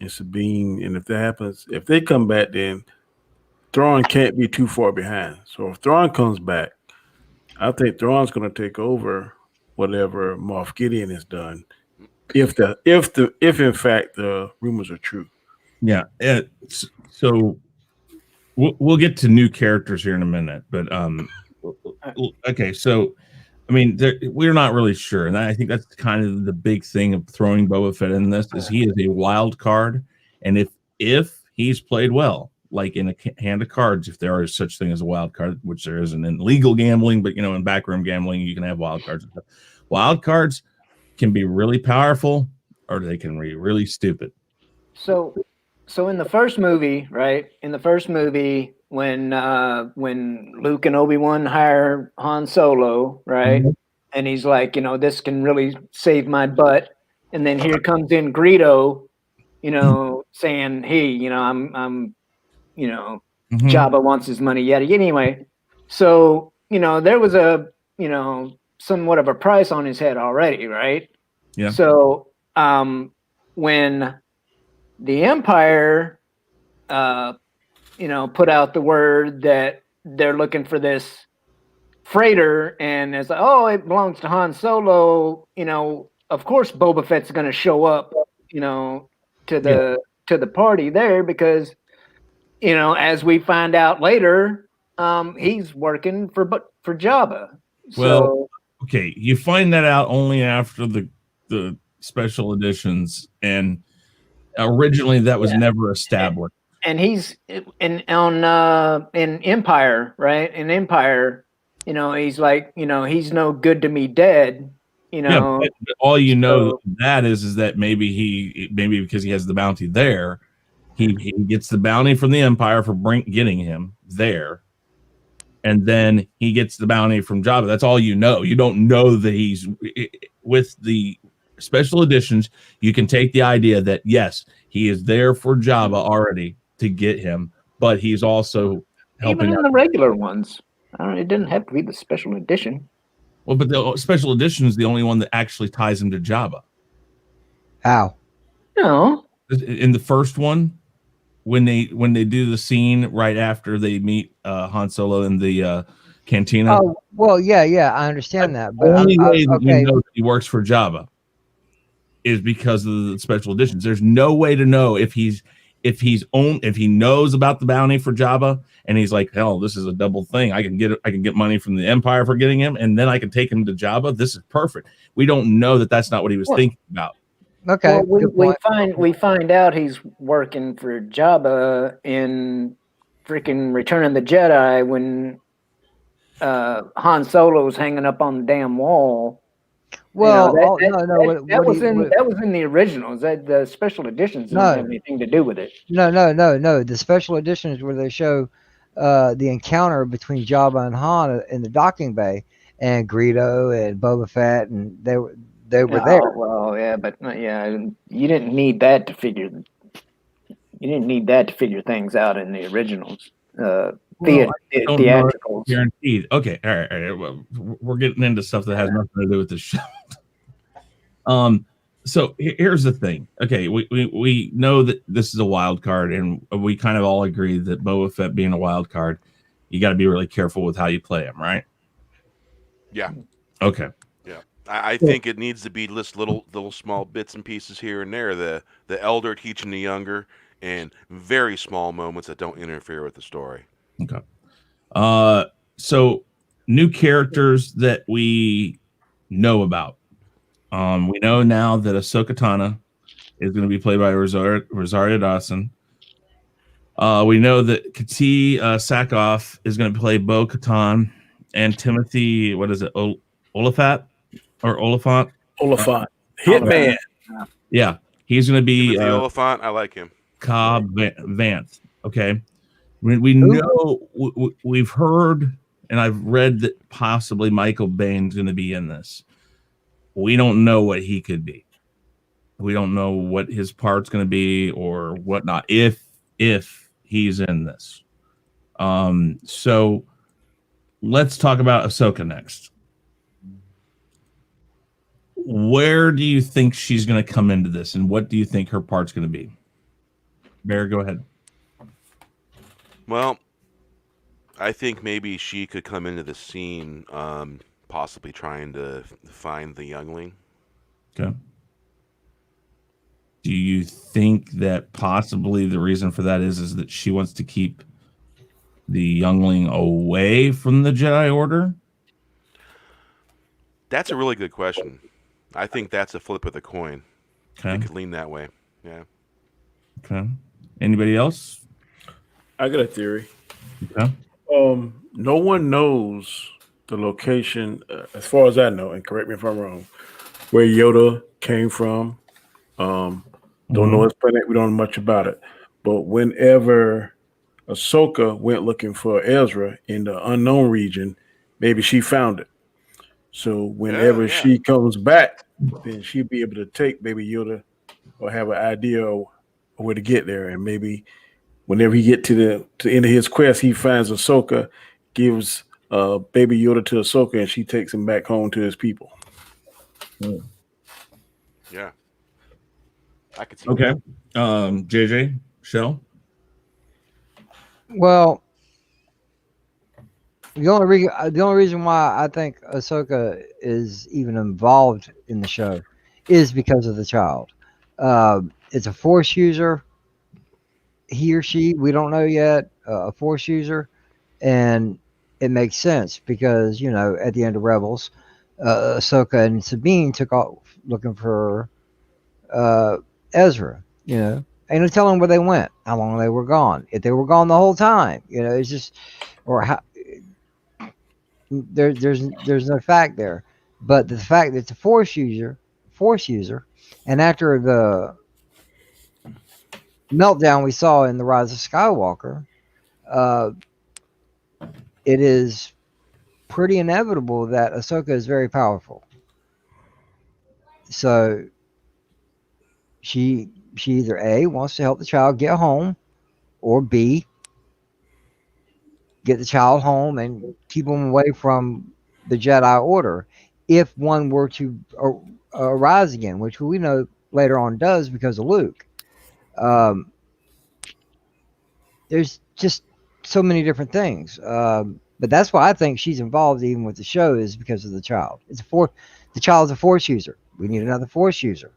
and Sabine, and if that happens, if they come back, then Thrawn can't be too far behind. So if Thrawn comes back, I think Thrawn's going to take over whatever Moff Gideon has done. If in fact the rumors are true. Yeah. So we'll get to new characters here in a minute, but okay. So I mean, we're not really sure, and I think that's kind of the big thing of throwing Boba Fett in this is he is a wild card, and if he's played well, like in a hand of cards, if there is such thing as a wild card, which there isn't in legal gambling, but in backroom gambling, you can have wild cards. Wild cards can be really powerful, or they can be really stupid. So in the first movie, right? In the first movie, when Luke and Obi-Wan hire Han Solo, right? And he's like, this can really save my butt. And then here comes in Greedo, saying, hey, I'm Jabba wants his money yet. Anyway, so, there was a, somewhat of a price on his head already, right? Yeah. So when the Empire, put out the word that they're looking for this freighter, and it's like, oh, it belongs to Han Solo. Of course, Boba Fett's going to show up, to the party there because, as we find out later, he's working for Jabba. Well, okay, you find that out only after the special editions, and originally that was never established. And he's in Empire, right? In Empire, he's like, he's no good to me dead. Yeah, but all that is that maybe because he has the bounty there, he gets the bounty from the Empire for getting him there, and then he gets the bounty from Jabba. That's all you know. You don't know that he's with the special editions. You can take the idea that yes, he is there for Jabba already to get him, but he's also helping even in the regular ones. It didn't have to be the special edition. Well, but the special edition is the only one that actually ties him to Jabba. How? No. In the first one, when they do the scene right after they meet Han Solo in the cantina. Oh, well, yeah, I understand that. But the only way that you know that he works for Jabba is because of the special editions. There's no way to know if he knows about the bounty for Jabba and he's like, hell, this is a double thing. I can get money from the Empire for getting him, and then I can take him to Jabba. This is perfect. We don't know that that's not what he was thinking about. Okay. Well, we find out he's working for Jabba in freaking Return of the Jedi when Han Solo's hanging up on the damn wall. Well, that was in the originals. That the special editions didn't have anything to do with it. No. The special editions where they show the encounter between Jabba and Han in the docking bay, and Greedo and Boba Fett, and they were there. Well, yeah, but you didn't need that to figure. You didn't need that to figure things out in the originals. Theatricals. Guaranteed. Okay, all right. Well, we're getting into stuff that has nothing to do with this show. So here's the thing. Okay, we know that this is a wild card, and we kind of all agree that Boba Fett being a wild card, you got to be really careful with how you play him, right? Yeah. Okay. Yeah, I think it needs to be just little small bits and pieces here and there. The elder teaching the younger, and very small moments that don't interfere with the story. Okay. So new characters that we know about. We know now that Ahsoka Tano is going to be played by Rosario Dawson. We know that Kati Sackhoff is going to play Bo-Katan, and Timothy, what is it, Oliphant? Oliphant. Hitman. Yeah, he's going to be Timothy Oliphant. I like him. Cobb Vanth. Okay, we know we've heard and I've read that possibly Michael Baine's going to be in this. We don't know what he could be. We don't know what his part's going to be or whatnot. If he's in this, so let's talk about Ahsoka next. Where do you think she's going to come into this, and what do you think her part's going to be? Bear, go ahead. Well, I think maybe she could come into the scene, possibly trying to find the youngling. Okay. Do you think that possibly the reason for that is that she wants to keep the youngling away from the Jedi Order? That's a really good question. I think that's a flip of the coin. Okay. It could lean that way. Yeah. Okay. Anybody else? I got a theory. Okay. No one knows the location, as far as I know, and correct me if I'm wrong, where Yoda came from. Don't know his planet. We don't know much about it. But whenever Ahsoka went looking for Ezra in the unknown region, maybe she found it. So whenever she comes back, then she'll be able to take Baby Yoda or have an idea of where to get there. And maybe whenever he get to the end of his quest, he finds Ahsoka, gives Baby Yoda to Ahsoka, and she takes him back home to his people. Yeah. I could see Okay. JJ, Shell? Well, the only reason why I think Ahsoka is even involved in the show is because of the child. It's a Force user. He or she, we don't know yet, a Force user. And it makes sense because, at the end of Rebels, Ahsoka and Sabine took off looking for Ezra, Ain't no telling where they went, how long they were gone. If they were gone the whole time, it's just, or how, there's no fact there. But the fact that it's a Force user, and after the meltdown we saw in The Rise of Skywalker, it is pretty inevitable that Ahsoka is very powerful. So she either A, wants to help the child get home, or B, get the child home and keep him away from the Jedi Order if one were to arise again, which we know later on does because of Luke. There's just so many different things. But that's why I think she's involved even with the show, is because of the child. The child's a Force user. We need another Force user.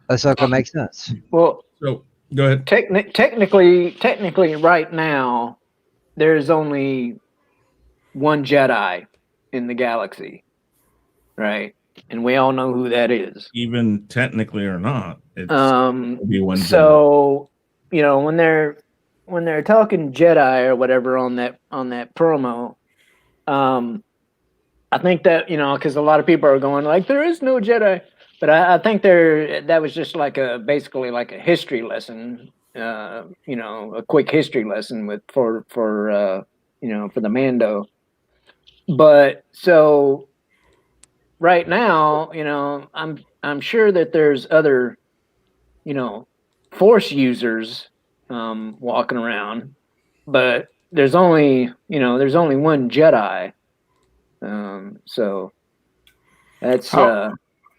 Ahsoka makes sense. Well, So go ahead. Technically, right now, there's only one Jedi in the galaxy, right? And we all know who that is. Even technically or not, it's be one. So Jedi. when they're talking Jedi or whatever on that promo, I think that because a lot of people are going like there is no Jedi. But I think that was just basically like a history lesson, a quick history lesson for the Mando. But so right now, I'm sure that there's other, Force users walking around, but there's only one Jedi. So that's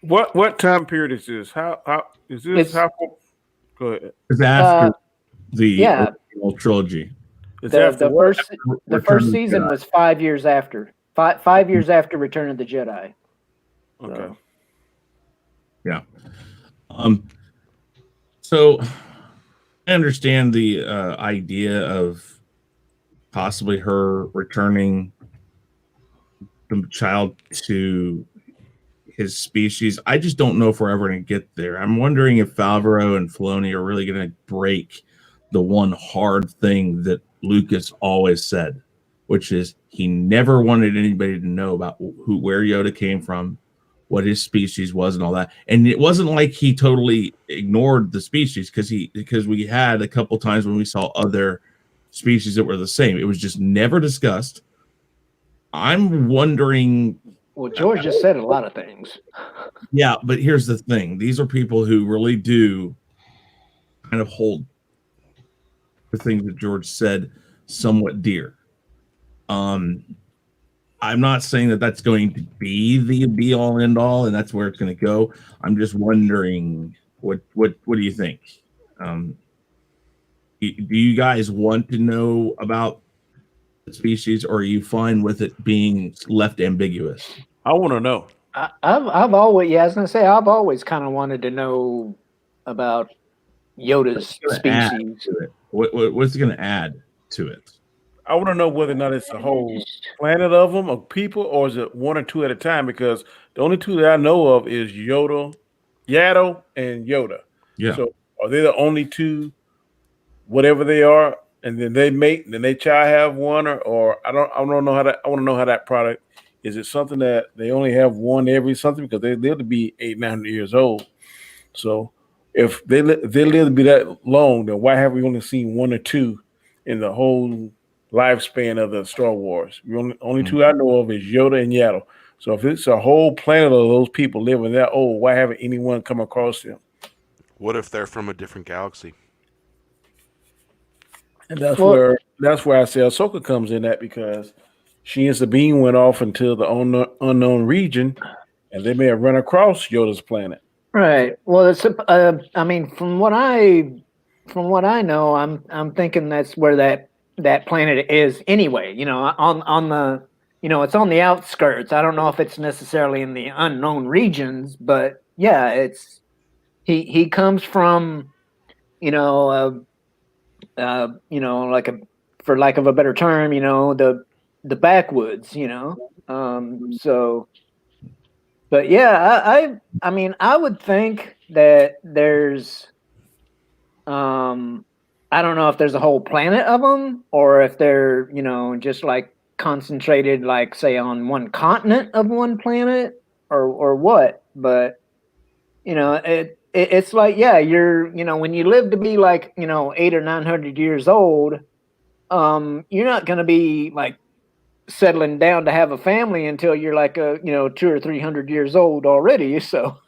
What time period is this? How is this? Go ahead. It's after the original trilogy. The first season was 5 years after. 5 years after Return of the Jedi. Okay. So. Yeah. So I understand the idea of possibly her returning the child to his species. I just don't know if we're ever going to get there. I'm wondering if Favreau and Filoni are really going to break the one hard thing that Lucas always said, which is he never wanted anybody to know about where Yoda came from, what his species was, and all that. And it wasn't like he totally ignored the species because we had a couple times when we saw other species that were the same. It was just never discussed. I'm wondering. Well, George just said a lot of things. Yeah, but here's the thing. These are people who really do kind of hold the things that George said somewhat dear. I'm not saying that that's going to be the be all end all and that's where it's going to go. I'm just wondering what do you think? Do you guys want to know about the species, or are you fine with it being left ambiguous? I want to know. I've always, I was gonna say, I've always kind of wanted to know about Yoda's species. What's it going to add to it? I want to know whether or not it's a whole planet of them, of people, or is it one or two at a time? Because the only two that I know of is Yaddle, and Yoda. Yeah. So are they the only two, whatever they are, and then they mate, and then they child have one, or I don't know how that. I want to know how that product is. It something that they only have one every something because they live to be 800-900 years old. So if they live to be that long, then why have we only seen one or two in the whole lifespan of the Star Wars? The only two I know of is Yoda and Yaddle. So if it's a whole planet of those people living that old, why haven't anyone come across them? What if they're from a different galaxy? And that's where I say Ahsoka comes in at, because she and Sabine went off into the unknown region, and they may have run across Yoda's planet. Right. Well, it's I mean, from what I know, I'm thinking that's where that planet is anyway. You know, on the, you know, it's on the outskirts. I don't know if it's necessarily in the unknown regions, but yeah, it's he comes from, you know, like for lack of a better term, you know, the backwoods, you know. So, but yeah, I mean, I would think that there's, I don't know if there's a whole planet of them, or if they're, you know, just like concentrated, like say on one continent of one planet, or what. But you know, it's like, yeah, you're, you know, when you live to be like, you know, 800 or 900 years old, you're not going to be like settling down to have a family until you're like a, you know, 200 or 300 years old already. So.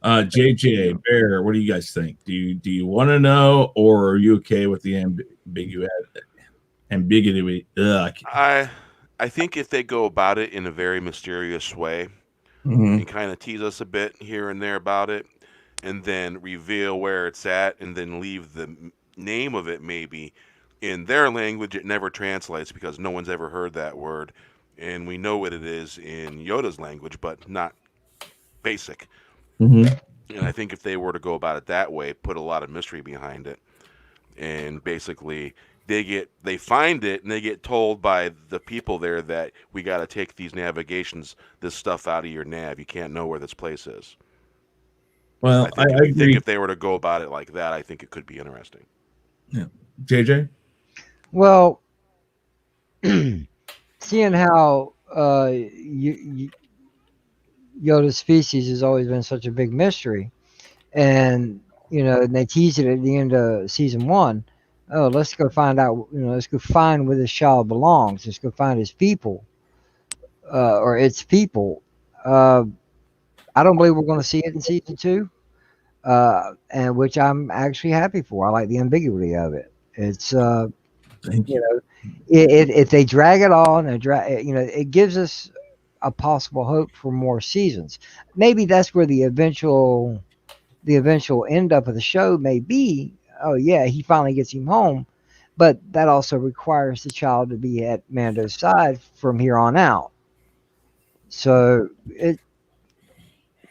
JJ, Bear, what do you guys think? Do you want to know, or are you okay with the ambiguity? I think if they go about it in a very mysterious way, and kind of tease us a bit here and there about it, and then reveal where it's at, and then leave the name of it maybe in their language, it never translates because no one's ever heard that word, and we know what it is in Yoda's language, but not basic. And I think if they were to go about it that way, put a lot of mystery behind it, and basically they find it and they get told by the people there that we got to take this stuff out of your nav. You can't know where this place is. Well, I think if they were to go about it like that, I think it could be interesting. Yeah. JJ? Well, seeing how Yoda's species has always been such a big mystery, and you know, and they teased it at the end of season 1. Oh, let's go find out. You know, let's go find where this child belongs. Let's go find his people, or its people. I don't believe we're going to see it in season 2, and which I'm actually happy for. I like the ambiguity of it. It's Thank you. know, if they drag it on and you know, it gives us a possible hope for more seasons. Maybe that's where the eventual end up of the show may be. Oh yeah, he finally gets him home, but that also requires the child to be at Mando's side from here on out. So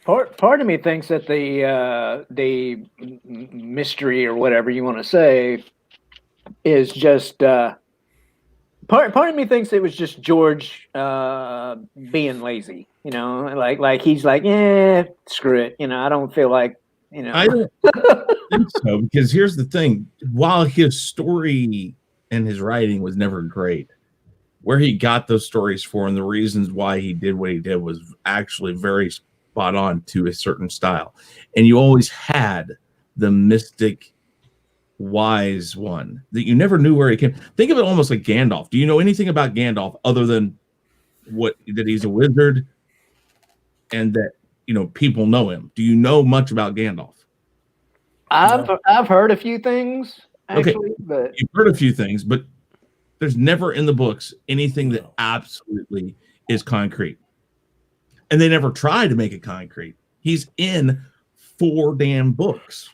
Part of me thinks that the mystery, or whatever you want to say, is just Part of me thinks it was just George being lazy. You know, like he's like, yeah, screw it. You know, I don't feel like, you know. I don't think so, because here's the thing: while his story and his writing was never great, where he got those stories for and the reasons why he did what he did was actually very spot on to a certain style. And you always had the mystic wise one that you never knew where he came. Think of it almost like Gandalf. Do you know anything about Gandalf other than that he's a wizard and that, you know, people know him? Do you know much about Gandalf? I've heard a few things actually, but you've heard a few things, but there's never in the books anything that absolutely is concrete. And they never try to make it concrete. He's in 4 damn books.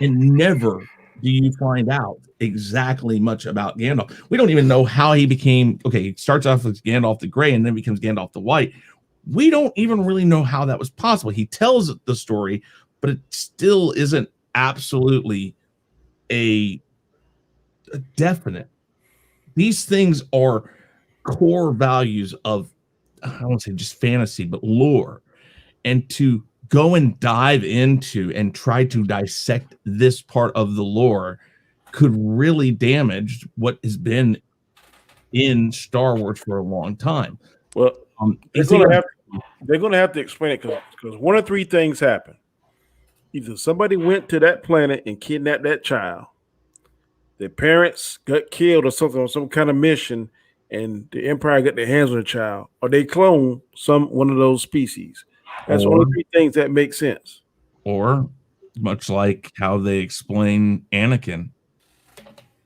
And never do you find out exactly much about Gandalf. We don't even know how he became, he starts off as Gandalf the Grey and then becomes Gandalf the White. We don't even really know how that was possible. He tells the story, but it still isn't absolutely a definite. These things are core values of, I won't say just fantasy, but lore. And to go and dive into and try to dissect this part of the lore could really damage what has been in Star Wars for a long time. Well, they're going to have to explain it because one of 3 things happen. Either somebody went to that planet and kidnapped that child, their parents got killed or something on some kind of mission, and the Empire got their hands on the child, or they clone one of those species. That's one of the 3 things that make sense. Or much like how they explain Anakin,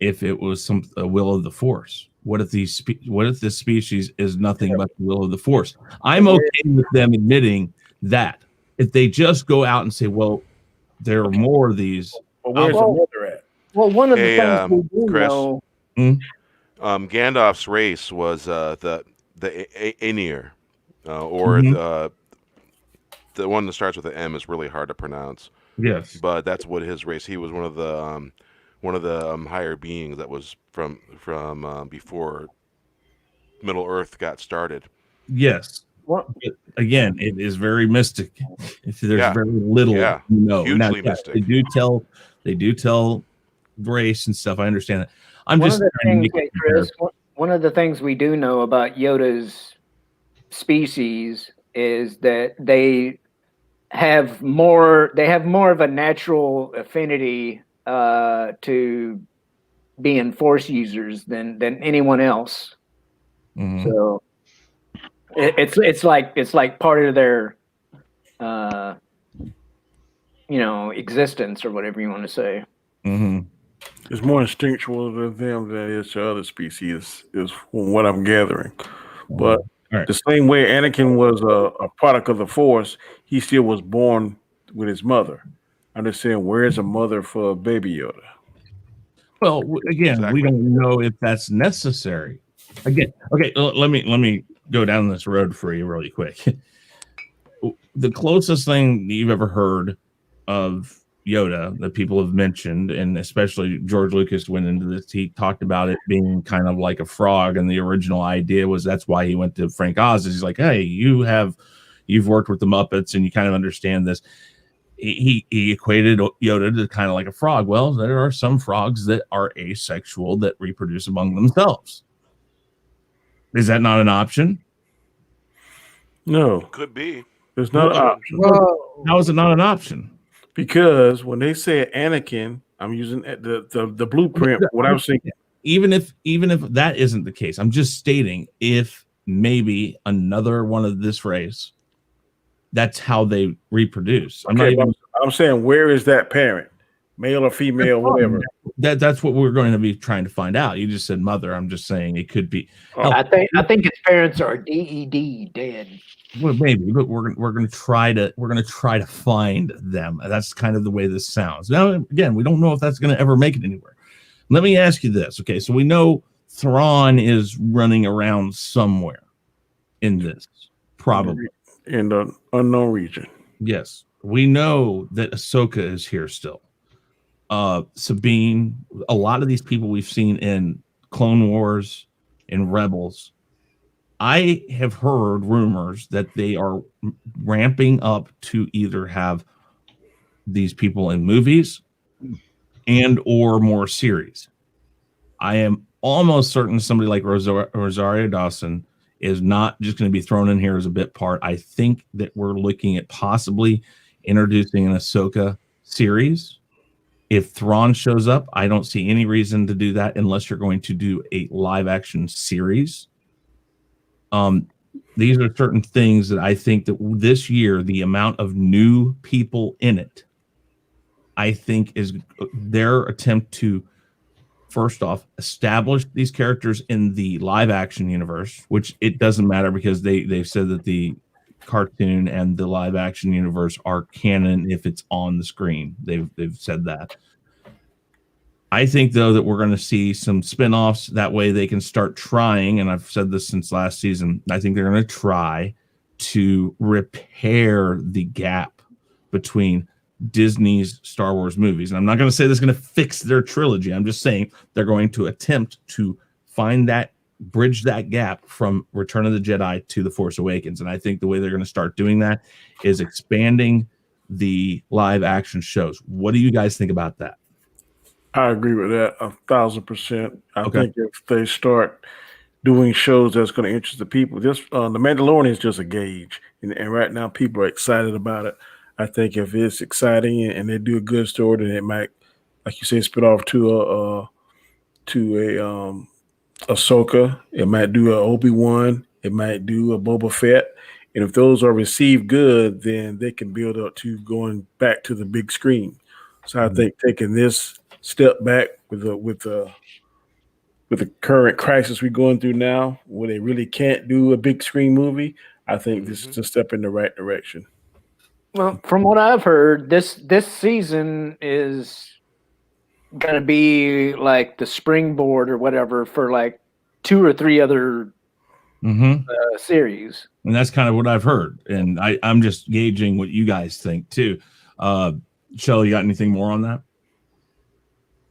if it was a will of the Force. What if this species is nothing but the will of the Force? I'm okay with them admitting that. If they just go out and say, well, there are more of these. Well, where's the mother at? Well, one of the things we do Chris, know. Gandalf's race was the Aenir, or the one that starts with an M is really hard to pronounce. Yes, but that's what his race. He was one of the higher beings that was from before Middle Earth got started. Yes. Again, it is very mystic. There's very little you know. Hugely mystic. They do tell race and stuff. I understand that. Chris, one of the things we do know about Yoda's species is that they have more of a natural affinity to being Force users than anyone else. Mm-hmm. So it's like part of their existence or whatever you want to say. Mm-hmm. It's more instinctual to them than it is to other species, is from what I'm gathering. But the same way Anakin was a product of the Force, he still was born with his mother. I'm just saying, where is a mother for baby Yoda? Well, again, we don't know if that's necessary. Again, let me go down this road for you really quick. The closest thing you've ever heard of Yoda that people have mentioned, and especially George Lucas went into this, he talked about it being kind of like a frog, and the original idea was that's why he went to Frank Oz. He's like, hey, you've worked with the Muppets and you kind of understand this. He equated Yoda to kind of like a frog. Well, there are some frogs that are asexual that reproduce among themselves. Is that not an option? No, could be. It's not an option. Well, how is it not an option? Because when they say Anakin, I'm using the blueprint. What I'm saying, even if that isn't the case, I'm just stating if maybe another one of this race, that's how they reproduce. I'm saying, where is that parent, male or female, whatever? That's what we're going to be trying to find out. You just said mother. I'm just saying it could be. I think his parents are dead. Well, maybe, but we're going to try to find them. That's kind of the way this sounds. Now, again, we don't know if that's going to ever make it anywhere. Let me ask you this. Okay, so we know Thrawn is running around somewhere in this, probably in the unknown region. Yes, we know that Ahsoka is here still. Sabine, a lot of these people we've seen in Clone Wars, in Rebels. I have heard rumors that they are ramping up to either have these people in movies and or more series. I am almost certain somebody like Rosario Dawson is not just going to be thrown in here as a bit part. I think that we're looking at possibly introducing an Ahsoka series. If Thrawn shows up, I don't see any reason to do that unless you're going to do a live action series. These are certain things that I think that this year, the amount of new people in it, I think is their attempt to, first off, establish these characters in the live action universe, which it doesn't matter because they've said that the cartoon and the live action universe are canon if it's on the screen. They've said that. I think, though, that we're going to see some spin-offs. That way they can start trying, and I've said this since last season, I think they're going to try to repair the gap between Disney's Star Wars movies. And I'm not going to say this is going to fix their trilogy. I'm just saying they're going to attempt to bridge that gap from Return of the Jedi to The Force Awakens. And I think the way they're going to start doing that is expanding the live action shows. What do you guys think about that? I agree with that 1,000%. I think if they start doing shows that's going to interest the people, the Mandalorian is just a gauge, and right now people are excited about it. I think if it's exciting and they do a good story, then it might, like you say, spit off to Ahsoka. It might do a Obi-Wan. It might do a Boba Fett. And if those are received good, then they can build up to going back to the big screen. So I think taking this step back with the current crisis we're going through now, where they really can't do a big screen movie, I think this is a step in the right direction. Well, from what I've heard, this season is gonna be like the springboard or whatever for like 2 or 3 other series. And that's kind of what I've heard. And I'm just gauging what you guys think too. Shell, you got anything more on that?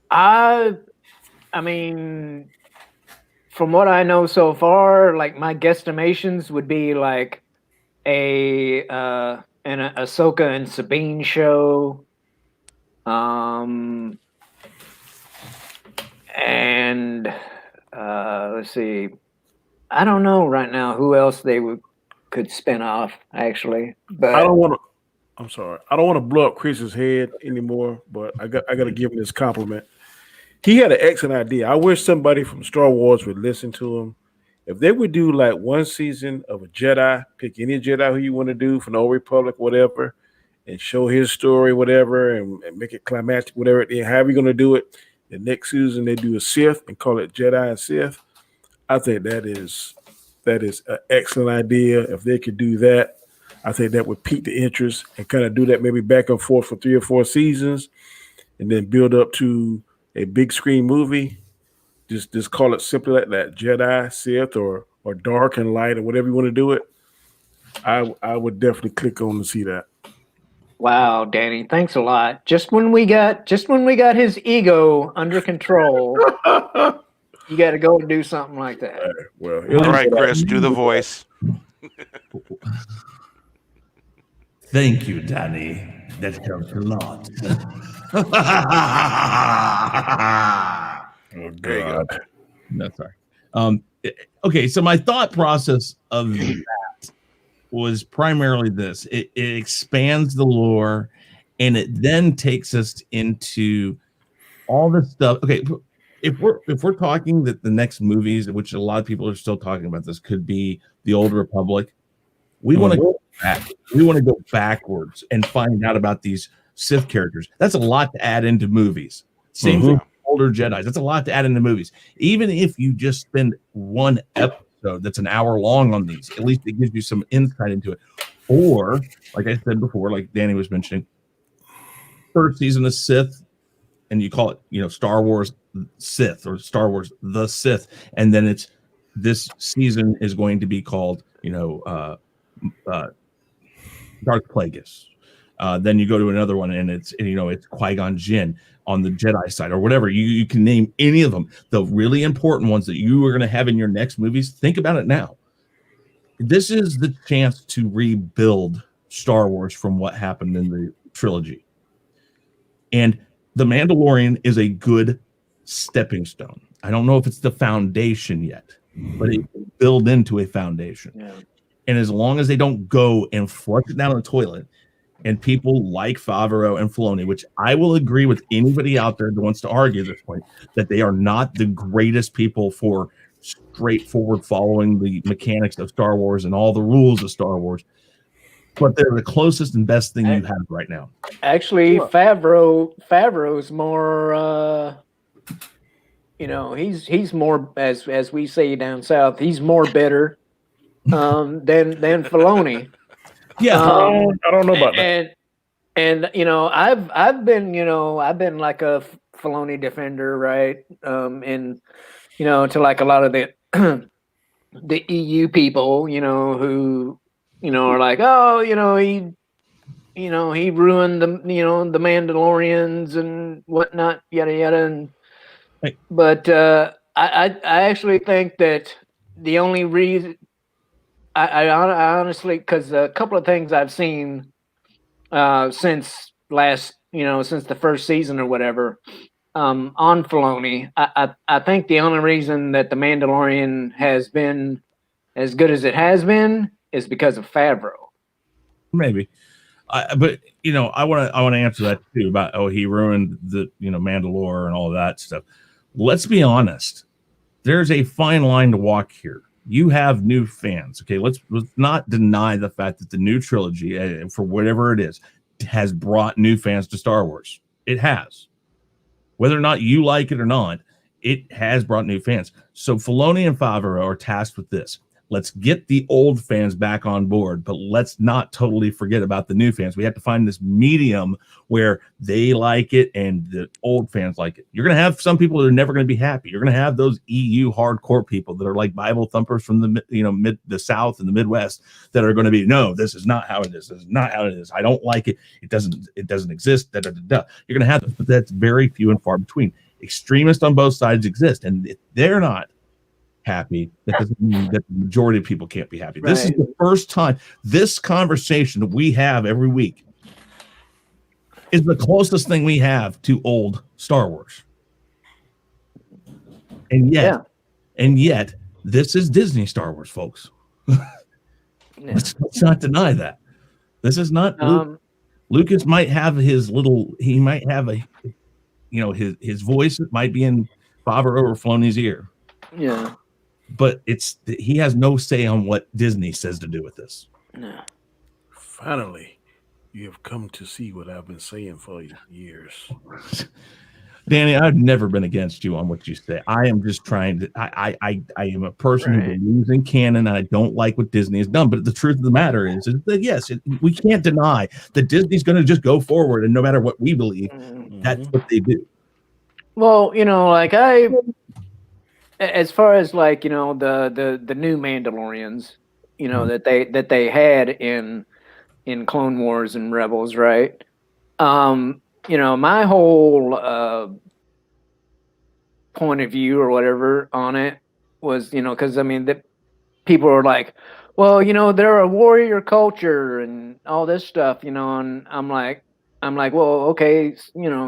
I mean, from what I know so far, like my guesstimations would be like an Ahsoka and Sabine show, and let's see, I don't know right now who else they could spin off actually, but I don't want to blow up Chris's head anymore, but I got to give him this compliment. He had an excellent idea. I wish somebody from Star Wars would listen to him. If they would do like one season of a Jedi, pick any Jedi who you want to do from the Old Republic, whatever, and show his story, whatever, and make it climactic, whatever. And however you're going to do it, the next season they do a Sith and call it Jedi and Sith. I think that is an excellent idea. If they could do that, I think that would pique the interest and kind of do that maybe back and forth for 3 or 4 seasons, and then build up to a big screen movie. Just call it simply like that, Jedi, Sith, or Dark and Light, or whatever you want to do it. I would definitely click on to see that. wow, Danny, thanks a lot. Just when we got his ego under control, you got to go and do something like that. Well, all right, Chris, do the voice. Thank you, Danny. That helped a lot. Oh, God. No, sorry. Okay, so my thought process of that was primarily this. It expands the lore, and it then takes us into all this stuff. Okay, if we're talking that the next movies, which a lot of people are still talking about, this could be the Old Republic. We want to go back. We want to go backwards and find out about these Sith characters. That's a lot to add into movies. Same thing with older Jedis. That's a lot to add into movies. Even if you just spend one episode that's an hour long on these, at least it gives you some insight into it. Or, like I said before, like Danny was mentioning, first season of Sith, and you call it, Star Wars Sith or Star Wars The Sith, and then it's this season is going to be called, Darth Plagueis. Then you go to another one, and it's Qui-Gon Jinn on the Jedi side, or whatever. You can name any of them. The really important ones that you are going to have in your next movies. Think about it now. This is the chance to rebuild Star Wars from what happened in the trilogy. And The Mandalorian is a good stepping stone. I don't know if it's the foundation yet, but it can build into a foundation. Yeah. And as long as they don't go and flush it down the toilet, and people like Favreau and Filoni, which I will agree with anybody out there that wants to argue at this point, that they are not the greatest people for straightforward following the mechanics of Star Wars and all the rules of Star Wars, but they're the closest and best thing you have right now. Actually, Favreau's more, he's more, as we say down south, he's more bitter than Filoni. Yeah, I don't know about that. And I've been like a Filoni defender, right? And to like a lot of the the EU people, who are like, oh, he ruined the the Mandalorians and whatnot, yada yada. And right. But I actually think that the only reason I honestly, because a couple of things I've seen since the first season or whatever, on Filoni, I think the only reason that The Mandalorian has been as good as it has been is because of Favreau. Maybe. But I want to answer that too about he ruined the Mandalore and all that stuff. Let's be honest. There's a fine line to walk here. You have new fans. Okay, let's not deny the fact that the new trilogy, for whatever it is, has brought new fans to Star Wars. It has. Whether or not you like it or not, it has brought new fans. So Filoni and Favreau are tasked with this. Let's get the old fans back on board, but let's not totally forget about the new fans. We have to find this medium where they like it and the old fans like it. You're going to have some people that are never going to be happy. You're going to have those EU hardcore people that are like Bible thumpers from the the South and the Midwest that are going to be, no, this is not how it is. This is not how it is. I don't like it. It doesn't exist. Da, da, da, da. You're going to have this, but that's very few and far between. Extremists on both sides exist, and if they're not happy, that doesn't mean that the majority of people can't be happy. Right. This is the first time this conversation that we have every week is the closest thing we have to old Star Wars. And yet this is Disney Star Wars, folks. Let's not deny that. This is not Lucas might have his little, he might have a his voice might be in Favreau or Filoni's ear. Yeah. But he has no say on what Disney says to do with this. No. Finally, you have come to see what I've been saying for years. Danny, I've never been against you on what you say. I am just trying to. I am a person who believes in canon, and I don't like what Disney has done. But the truth of the matter is that yes, we can't deny that Disney's going to just go forward, and no matter what we believe, that's what they do. Well, as far as the new Mandalorians, that they had in Clone Wars and Rebels, right? My whole point of view or whatever on it was, because the people are like, well, they're a warrior culture and all this stuff, and I'm like, well, okay,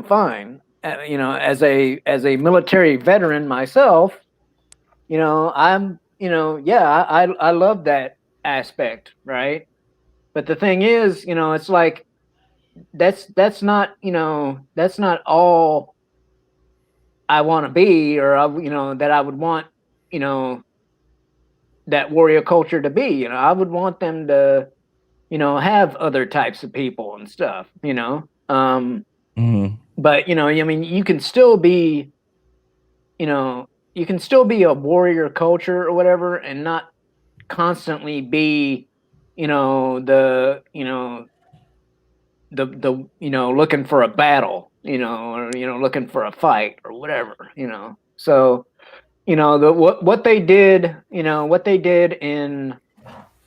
fine. As a military veteran myself, I'm, I love that aspect, right? But the thing is, it's like, that's not all I want to be, or that I would want, that warrior culture to be. I would want them to, have other types of people and stuff, But you can still be, you can still be a warrior culture or whatever, and not constantly be, the looking for a battle, or looking for a fight or whatever, So, what they did in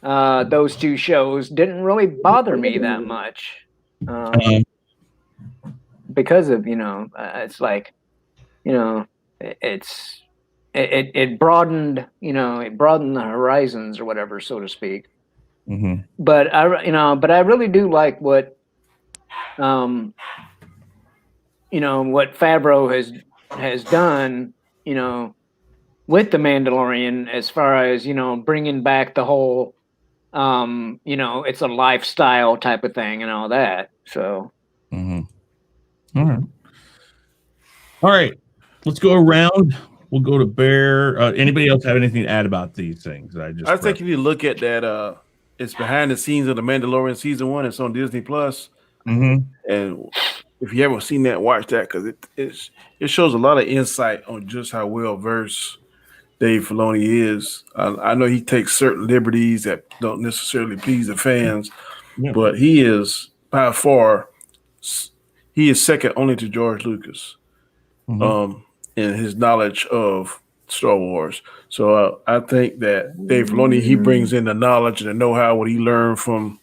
those two shows didn't really bother me that much, Because of it's like it broadened it broadened the horizons or whatever, so to speak. Mm-hmm. But I really do like what what Favreau has done with the Mandalorian, as far as bringing back the whole it's a lifestyle type of thing and all that. So all right, let's go around. We'll go to Bear. Anybody else have anything to add about these things? I think you need to look at that. It's behind the scenes of the Mandalorian season 1. It's on Disney Plus. And if you haven't seen that, watch that, because it shows a lot of insight on just how well versed Dave Filoni is. I know he takes certain liberties that don't necessarily please the fans, but he is by far second only to George Lucas in his knowledge of Star Wars. So I think that Dave Filoni, he brings in the knowledge and the know-how, what he learned from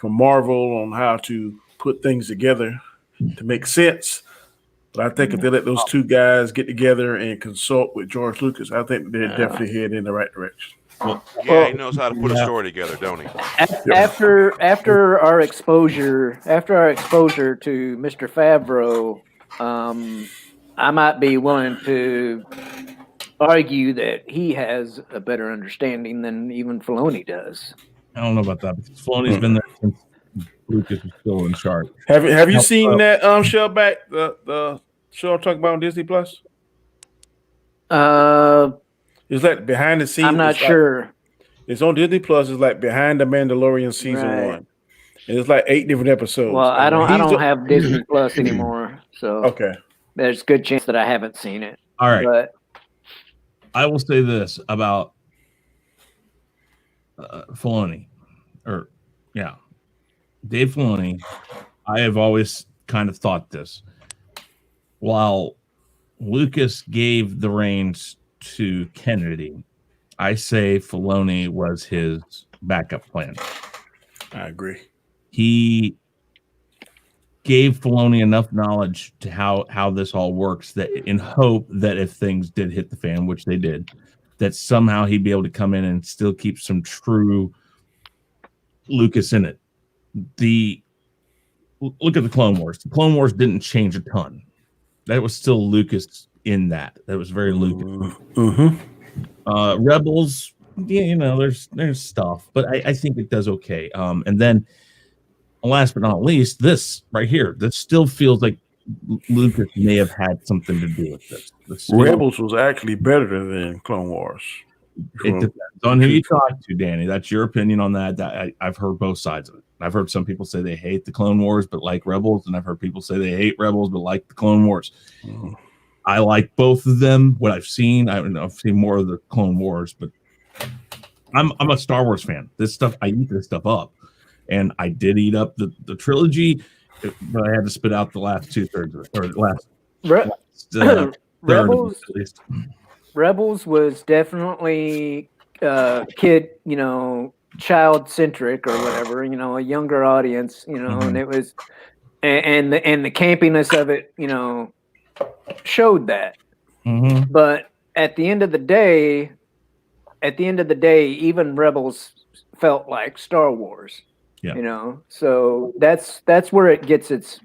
Marvel on how to put things together to make sense. But I think if they let those two guys get together and consult with George Lucas, I think they're definitely heading in the right direction. He knows how to put a story together, don't he? After our exposure to Mr. Favreau, I might be willing to argue that he has a better understanding than even Filoni does. I don't know about that, because Filoni's been there since Lucas was still in charge. Have you seen that Shellback, the show I'm talking about on Disney Plus? It's like behind the scenes. I'm not sure. It's on Disney Plus. It's like behind the Mandalorian season 1, and it's like 8 different episodes. Well, I don't have Disney Plus anymore, so okay. There's a good chance that I haven't seen it. All right, but I will say this about Filoni, Dave Filoni. I have always kind of thought this. While Lucas gave the reins to Kennedy, I say Filoni was his backup plan. I agree. He gave Filoni enough knowledge to how this all works, that in hope that if things did hit the fan, which they did, that somehow he'd be able to come in and still keep some true Lucas in it. Look at the Clone Wars. The Clone Wars didn't change a ton. That was still Lucas in that. That was very Lucas. Rebels, there's stuff, but I think it does okay. And then last but not least, this right here, this still feels like Lucas may have had something to do with this. Rebels was actually better than Clone Wars. It depends on who you talk to, Danny. That's your opinion on that. I've heard both sides of it. I've heard some people say they hate the Clone Wars but like Rebels, and I've heard people say they hate Rebels but like the Clone Wars. I like both of them. What I've seen, I've seen more of the Clone Wars, but I'm a Star Wars fan. This stuff, I eat this stuff up, and I did eat up the trilogy, but I had to spit out the last 2/3 of it, or last Rebels. At least. Rebels was definitely kid, child centric or whatever, a younger audience, and it was, and the campiness of it, showed that. But at the end of the day, even Rebels felt like Star Wars. So that's where it gets its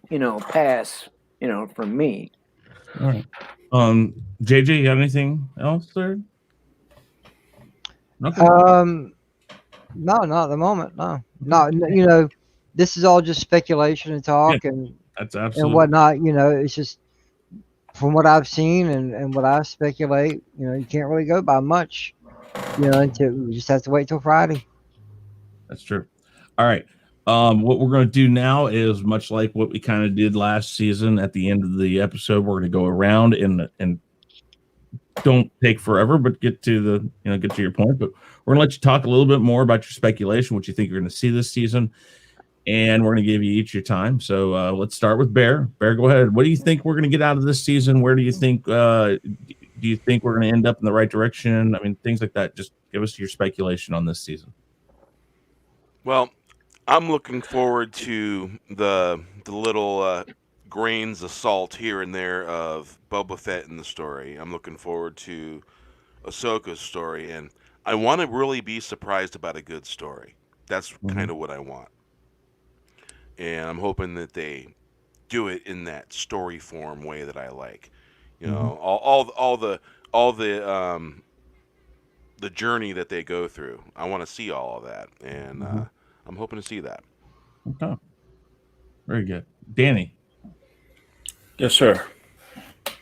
pass, from me. All right. JJ, you have anything else there? Nothing? No, not at the moment. No. This is all just speculation and talk and that's absolutely and whatnot. It's just from what I've seen and what I speculate. You can't really go by much. Until we just have to wait till Friday. That's true. All right. What we're going to do now is much like what we kind of did last season. At the end of the episode, we're going to go around and don't take forever, but get to your point. But we're going to let you talk a little bit more about your speculation, what you think you're going to see this season, and we're going to give you each your time. So let's start with Bear. Bear, go ahead. What do you think we're going to get out of this season? Where do you think do you think we're going to end up in the right direction? I mean, things like that. Just give us your speculation on this season. Well, I'm looking forward to the little grains of salt here and there of Boba Fett in the story. I'm looking forward to Ahsoka's story, and I want to really be surprised about a good story. That's kind of what I want, and I'm hoping that they do it in that story form way that I like. You know, all the journey that they go through. I want to see all of that, and I'm hoping to see that. Okay. Very good. Danny. Yes, sir.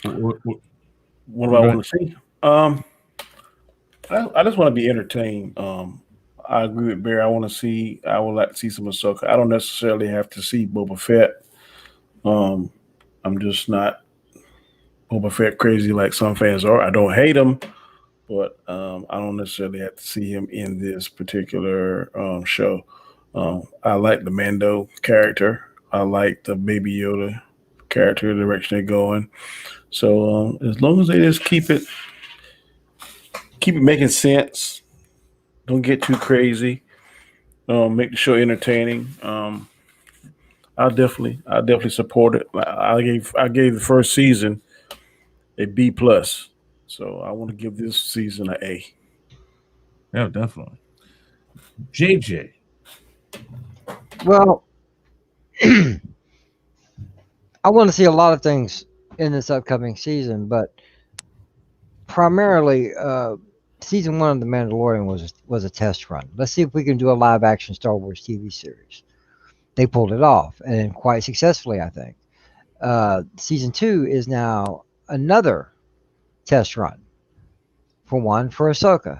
What do I want to see? I just want to be entertained. I agree with Bear. I would like to see some Ahsoka. I don't necessarily have to see Boba Fett. I'm just not Boba Fett crazy like some fans are. I don't hate him, but I don't necessarily have to see him in this particular show. I like the Mando character. I like the Baby Yoda character, the direction they're going. So as long as they just keep it making sense, don't get too crazy, make the show entertaining. I'll definitely support it. I gave the first season a B+, so I want to give this season an A. Yeah, definitely. JJ. Well, I want to see a lot of things in this upcoming season, but primarily, season 1 of The Mandalorian was a test run. Let's see if we can do a live action Star Wars TV series. They pulled it off, and quite successfully, I think. Season 2 is now another test run. For Ahsoka.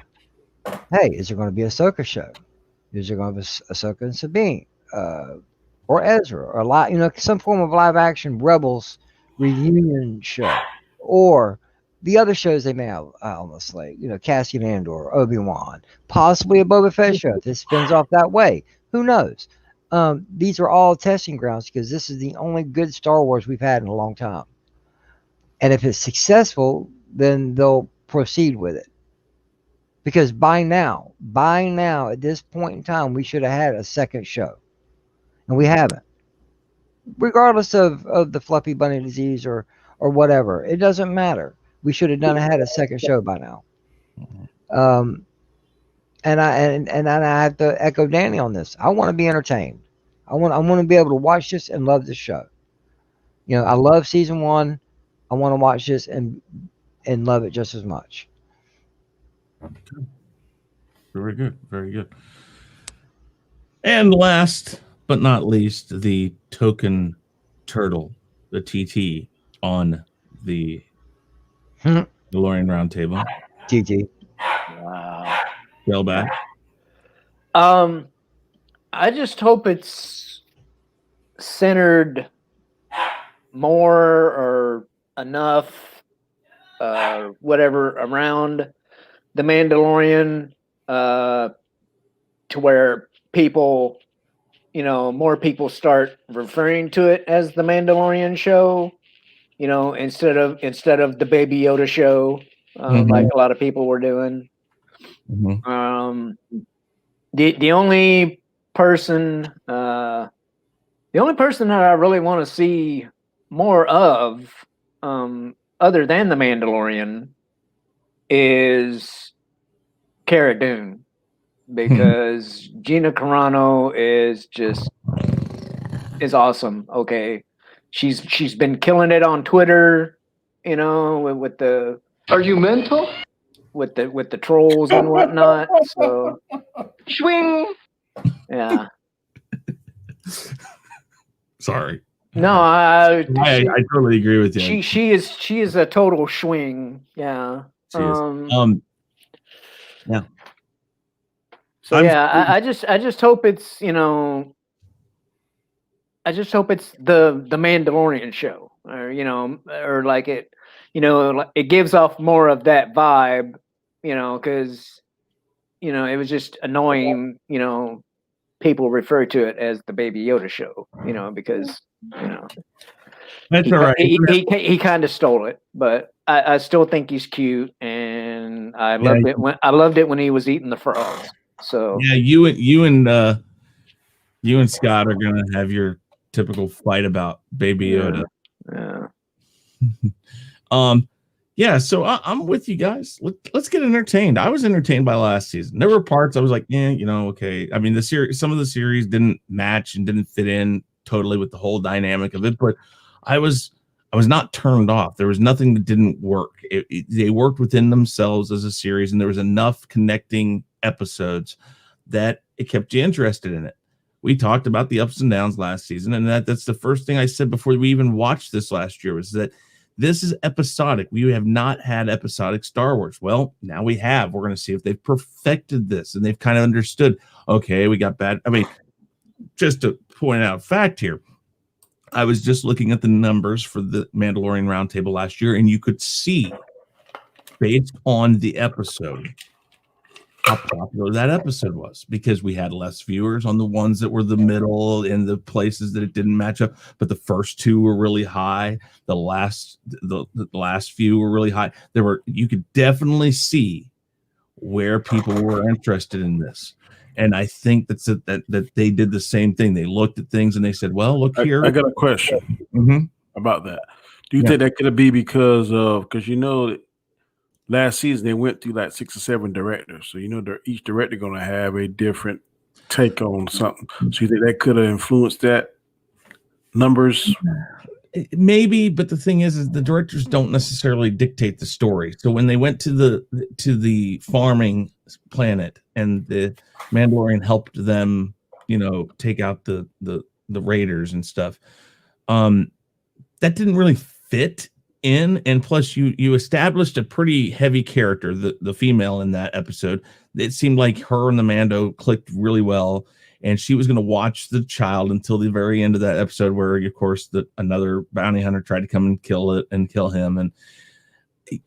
Hey, is there going to be a Ahsoka show? Is there going to be Ahsoka and Sabine? Or Ezra, or some form of live action Rebels reunion show, or the other shows they may have on the slate, Cassian Andor, Obi-Wan, possibly a Boba Fett show. If this spins off that way, who knows? These are all testing grounds because this is the only good Star Wars we've had in a long time. And if it's successful, then they'll proceed with it. Because by now, at this point in time, we should have had a second show. And we haven't. Regardless of the fluffy bunny disease or whatever, it doesn't matter. We should have had a second show by now. And I have to echo Danny on this. I want to be entertained. I want to be able to watch this and love this show. I love season 1. I want to watch this and love it just as much. Very good. Very good. And last but not least, the token turtle, the TT on the Mandalorian Roundtable. TT. Wow. Shellback. I just hope it's centered more or enough, whatever, around the Mandalorian, to where people, more people start referring to it as the Mandalorian show, instead of the Baby Yoda show, like a lot of people were doing. The only person that I really want to see more of, other than the Mandalorian, is Cara Dune, because Gina Carano is awesome. Okay, she's been killing it on Twitter, with the. Are you mental? With the trolls and whatnot. So, Swing. Yeah. Sorry. No, I totally agree with you. She is a total swing. Yeah. Yeah. So I just hope it's I just hope it's the Mandalorian show, or or like it, it gives off more of that vibe, because it was just annoying, people refer to it as the Baby Yoda show, because that's all right. He kind of stole it, but I still think he's cute, and I loved it when he was eating the frogs. So yeah, you and You and Scott are gonna have your typical fight about Baby Yoda. Yeah. Yeah, so I'm with you guys. Let's get entertained. I was entertained by last season. There were parts I was like, yeah, okay. I mean, some of the series didn't match and didn't fit in totally with the whole dynamic of it, but I was not turned off. There was nothing that didn't work. They worked within themselves as a series, and there was enough connecting episodes that it kept you interested in it. We talked about the ups and downs last season, and that's the first thing I said before we even watched this last year was that this is episodic. We have not had episodic Star Wars. Well, now we have. We're going to see if they've perfected this and they've kind of understood. Okay, we got bad. I mean, just to point out a fact here, I was just looking at the numbers for the Mandalorian Roundtable last year, and you could see, based on the episode, how popular that episode was, because we had less viewers on the ones that were the middle and the places that it didn't match up, but the first two were really high. The last few were really high. You could definitely see where people were interested in this. And I think that they did the same thing. They looked at things and they said, well, look here. I got a question about that. Do you think that could be because last season they went through like 6 or 7 directors, so each director going to have a different take on something. So you think that could have influenced that numbers? Maybe, but the thing is the directors don't necessarily dictate the story. So when they went to the farming planet and the Mandalorian helped them, take out the raiders and stuff, that didn't really fit in. And plus you established a pretty heavy character, the female in that episode. It seemed like her and the Mando clicked really well, and she was going to watch the child until the very end of that episode, where of course another bounty hunter tried to come and kill him. And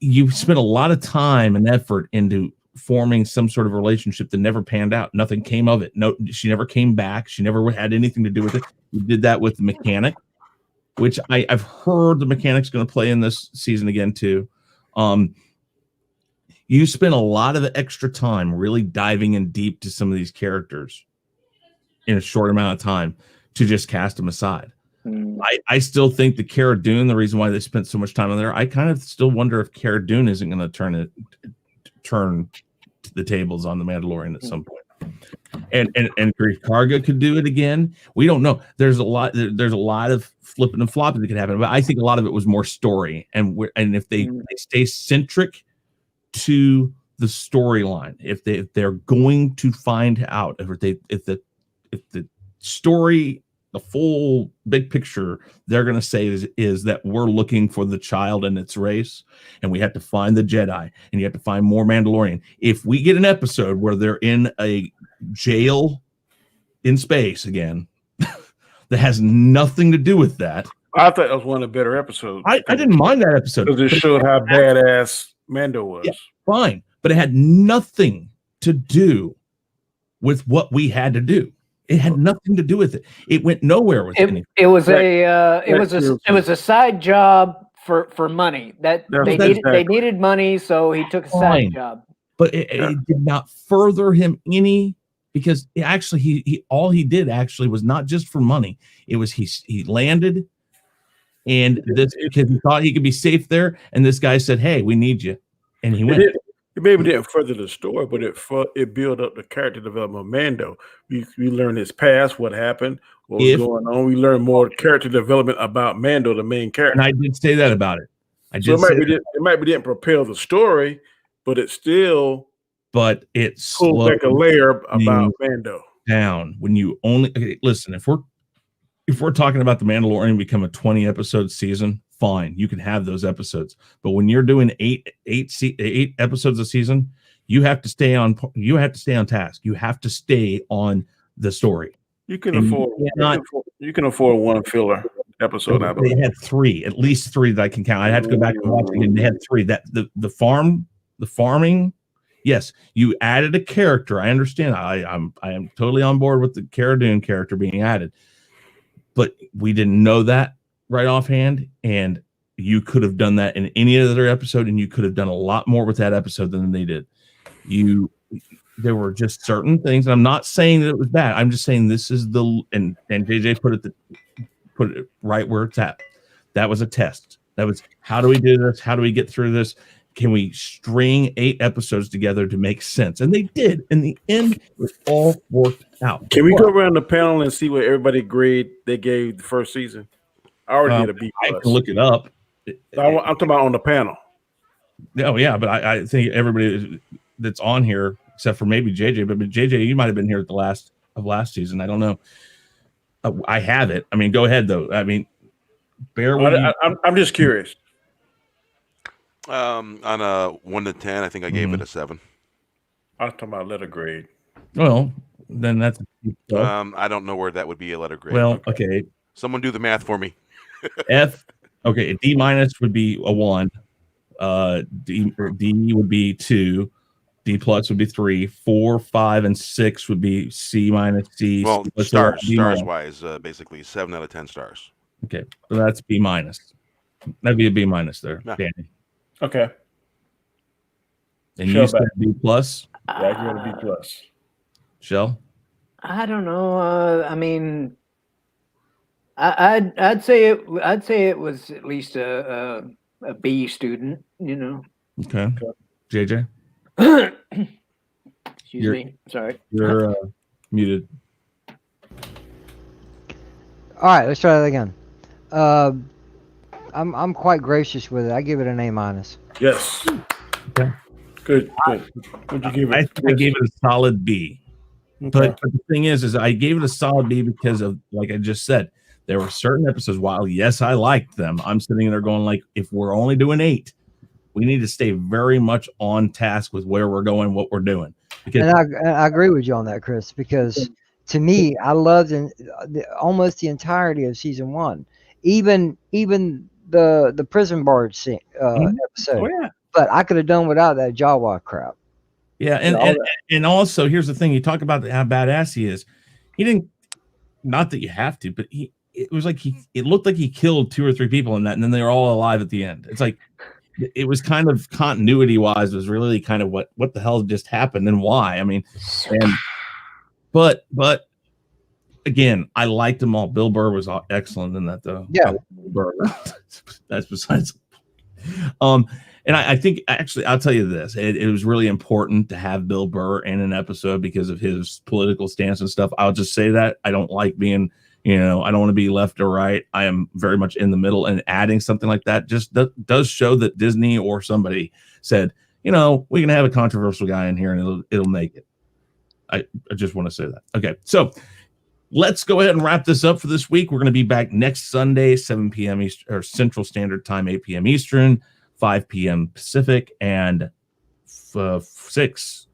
you spent a lot of time and effort into forming some sort of relationship that never panned out. Nothing came of it. No, she never came back. She never had anything to do with it. You did that with the mechanic, which I've heard the mechanic's going to play in this season again too. You spent a lot of extra time really diving in deep to some of these characters in a short amount of time to just cast them aside. I still think the Cara Dune, the reason why they spent so much time on there, I kind of still wonder if Cara Dune isn't going to turn the tables on the Mandalorian at some point. And Greef Karga could do it again. We don't know. There's a lot of flipping and flopping that could happen, but I think a lot of it was more story. And if they stay centric to the storyline, if they're going to find out if the story, the full big picture, they're going to say is that we're looking for the child and its race, and we have to find the Jedi, and you have to find more Mandalorian. If we get an episode where they're in a jail in space again, that has nothing to do with that, I thought that was one of the better episodes. I didn't mind that episode because it showed how badass Mando was. Yeah, fine, but it had nothing to do with what we had to do. It had nothing to do with it. It went nowhere with anything. It was a side job for money. They needed money, so he took a side job. But it did not further him any, because he all he did actually was not just for money. It was he landed, and this because he thought he could be safe there, and this guy said, "Hey, we need you," and he went. It maybe didn't further the story, but it built up the character development of Mando. We learned his past, what happened, what was going on. We learned more character development about Mando, the main character. And I did say that about it. It might be didn't propel the story, but it still. But it's pulled back a layer about Mando down. When you listen, if we're talking about the Mandalorian become a 20 episode season, fine, you can have those episodes. But when you're doing eight episodes a season, you have to stay on task. You have to stay on the story. You can afford one filler episode. I believe they had at least three that I can count. I had to go back and watch it again. They had three. That the farming. Yes, you added a character. I understand. I am totally on board with the Cara Dune character being added, but we didn't know that right offhand, and you could have done that in any other episode, and you could have done a lot more with that episode than they did. there were just certain things. And I'm not saying that it was bad. I'm just saying this is and JJ put it right where it's at. That was a test. That was, how do we do this? How do we get through this? Can we string 8 episodes together to make sense? And they did. In the end, it all worked out. Can we go around the panel and see what everybody grade they gave the first season? I already did a B+. I can look it up. I'm talking about on the panel. Oh yeah, but I think everybody that's on here, except for maybe JJ, but JJ, you might have been here at the last season. I don't know. I have it. I mean, go ahead though. I mean, I'm just curious. On a 1 to 10, I think I gave it a 7. I was talking about letter grade. Well, then that's. I don't know where that would be a letter grade. Well, okay. Someone do the math for me. F. Okay, a D- would be a 1. D would be 2. D+ would be 3. 4, 5, and 6 would be C-, C. Well, stars wise, basically 7 out of 10 stars. Okay, so that's B-. That'd be a B- there, Yeah. Danny. Okay. And you said B+. Yeah, I give it a B+. Shell. I don't know. I mean, I'd say it was at least a B student. You know. Okay. JJ. Excuse me. Sorry. You're muted. All right, let's try that again. I'm quite gracious with it. I give it an A-. Yes. Okay. Good. What'd you give it? I gave it a solid B. Okay. But the thing is I gave it a solid B because of, like I just said, there were certain episodes. While yes, I liked them, I'm sitting there going like, if we're only doing 8, we need to stay very much on task with where we're going, what we're doing. Because And I agree with you on that, Chris, because to me, I loved almost the entirety of season 1, even the prison barge scene, episode. Oh yeah. But I could have done without that Jawa crap. yeah, and also here's the thing: you talk about how badass he is. He didn't, not that you have to, but it looked like he killed 2 or 3 people in that, and then they were all alive at the end. It's like, it was kind of continuity wise was really kind of what the hell just happened and why. I mean, but again, I liked them all. Bill Burr was excellent in that though. Yeah. Burr. That's besides. And I think actually I'll tell you this: it was really important to have Bill Burr in an episode because of his political stance and stuff. I'll just say that I don't like being, I don't want to be left or right. I am very much in the middle, and adding something like that just does show that Disney or somebody said, we can have a controversial guy in here and it'll make it. I just want to say that. Okay, so let's go ahead and wrap this up for this week. We're going to be back next Sunday, 7 p.m. or Central Standard Time, 8 p.m. Eastern, 5 p.m. Pacific, and 6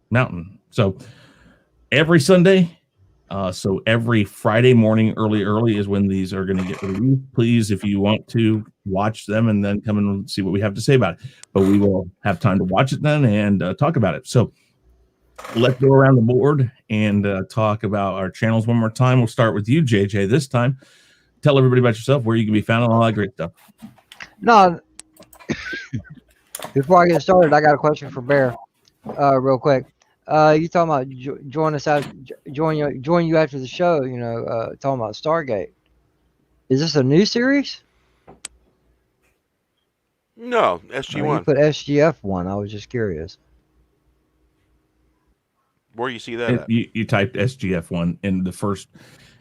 Mountain. So every Sunday. So every Friday morning, early is when these are going to get released. Please, if you want to watch them and then come and see what we have to say about it. But we will have time to watch it then and talk about it. So let's go around the board and talk about our channels one more time. We'll start with you, JJ, this time. Tell everybody about yourself, where you can be found, and all that great stuff. No, before I get started, I got a question for Bear, real quick. You talking about join you after the show? Talking about Stargate. Is this a new series? No, SG1. You put SGF1. I was just curious. Where you see that at? You typed SGF1 in the first.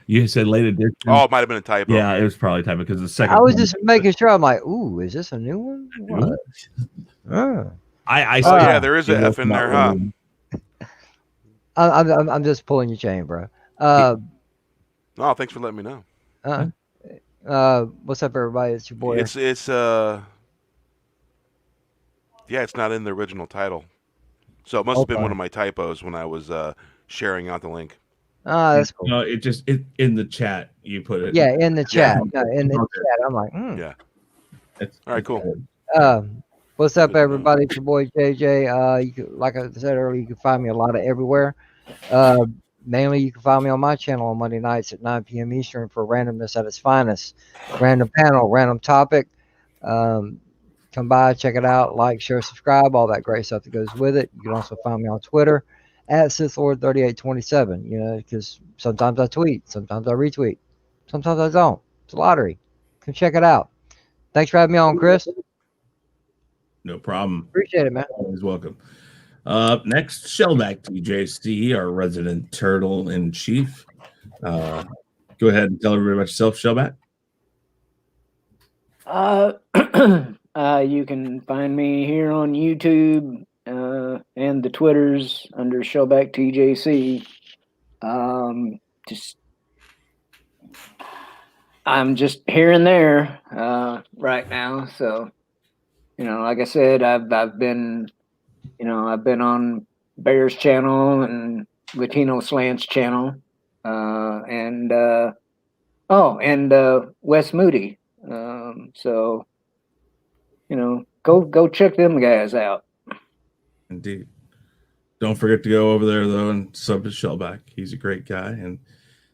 You said late edition. Oh, it might have been a typo. Yeah, it was probably a typo because the second. I was just making sure. I'm like, ooh, is this a new one? What? Yeah, there is an F in there, huh? I'm just pulling your chain, bro. Oh, thanks for letting me know. What's up, everybody? It's your boy. It's it's not in the original title, so it must have been one of my typos when I was sharing out the link. That's cool. No, it in the chat you put it. Yeah, in the chat. Yeah. In the chat, I'm like, yeah. All right, cool. What's up, everybody? It's your boy JJ. Like I said earlier, you can find me a lot of everywhere. Mainly, you can find me on my channel on Monday nights at 9 p.m. Eastern for randomness at its finest. Random panel, random topic. Come come by, check it out, like, share, subscribe, all that great stuff that goes with it. You can also find me on Twitter at SithLord3827. You know, because sometimes I tweet, sometimes I retweet, sometimes I don't. It's a lottery. Come check it out. Thanks for having me on, Chris. No problem. Appreciate it, man. Always welcome. Next, Shellback TJC, our resident turtle in chief. Go ahead and tell everybody about yourself, Shellback. You can find me here on YouTube and the Twitters under Shellback TJC. I'm just here and there right now. So, you know, like I said, I've been on Bear's channel and Latino Slant's channel, and Wes Moody. So, you know, go check them guys out. Indeed. Don't forget to go over there though and sub to Shellback. He's a great guy, and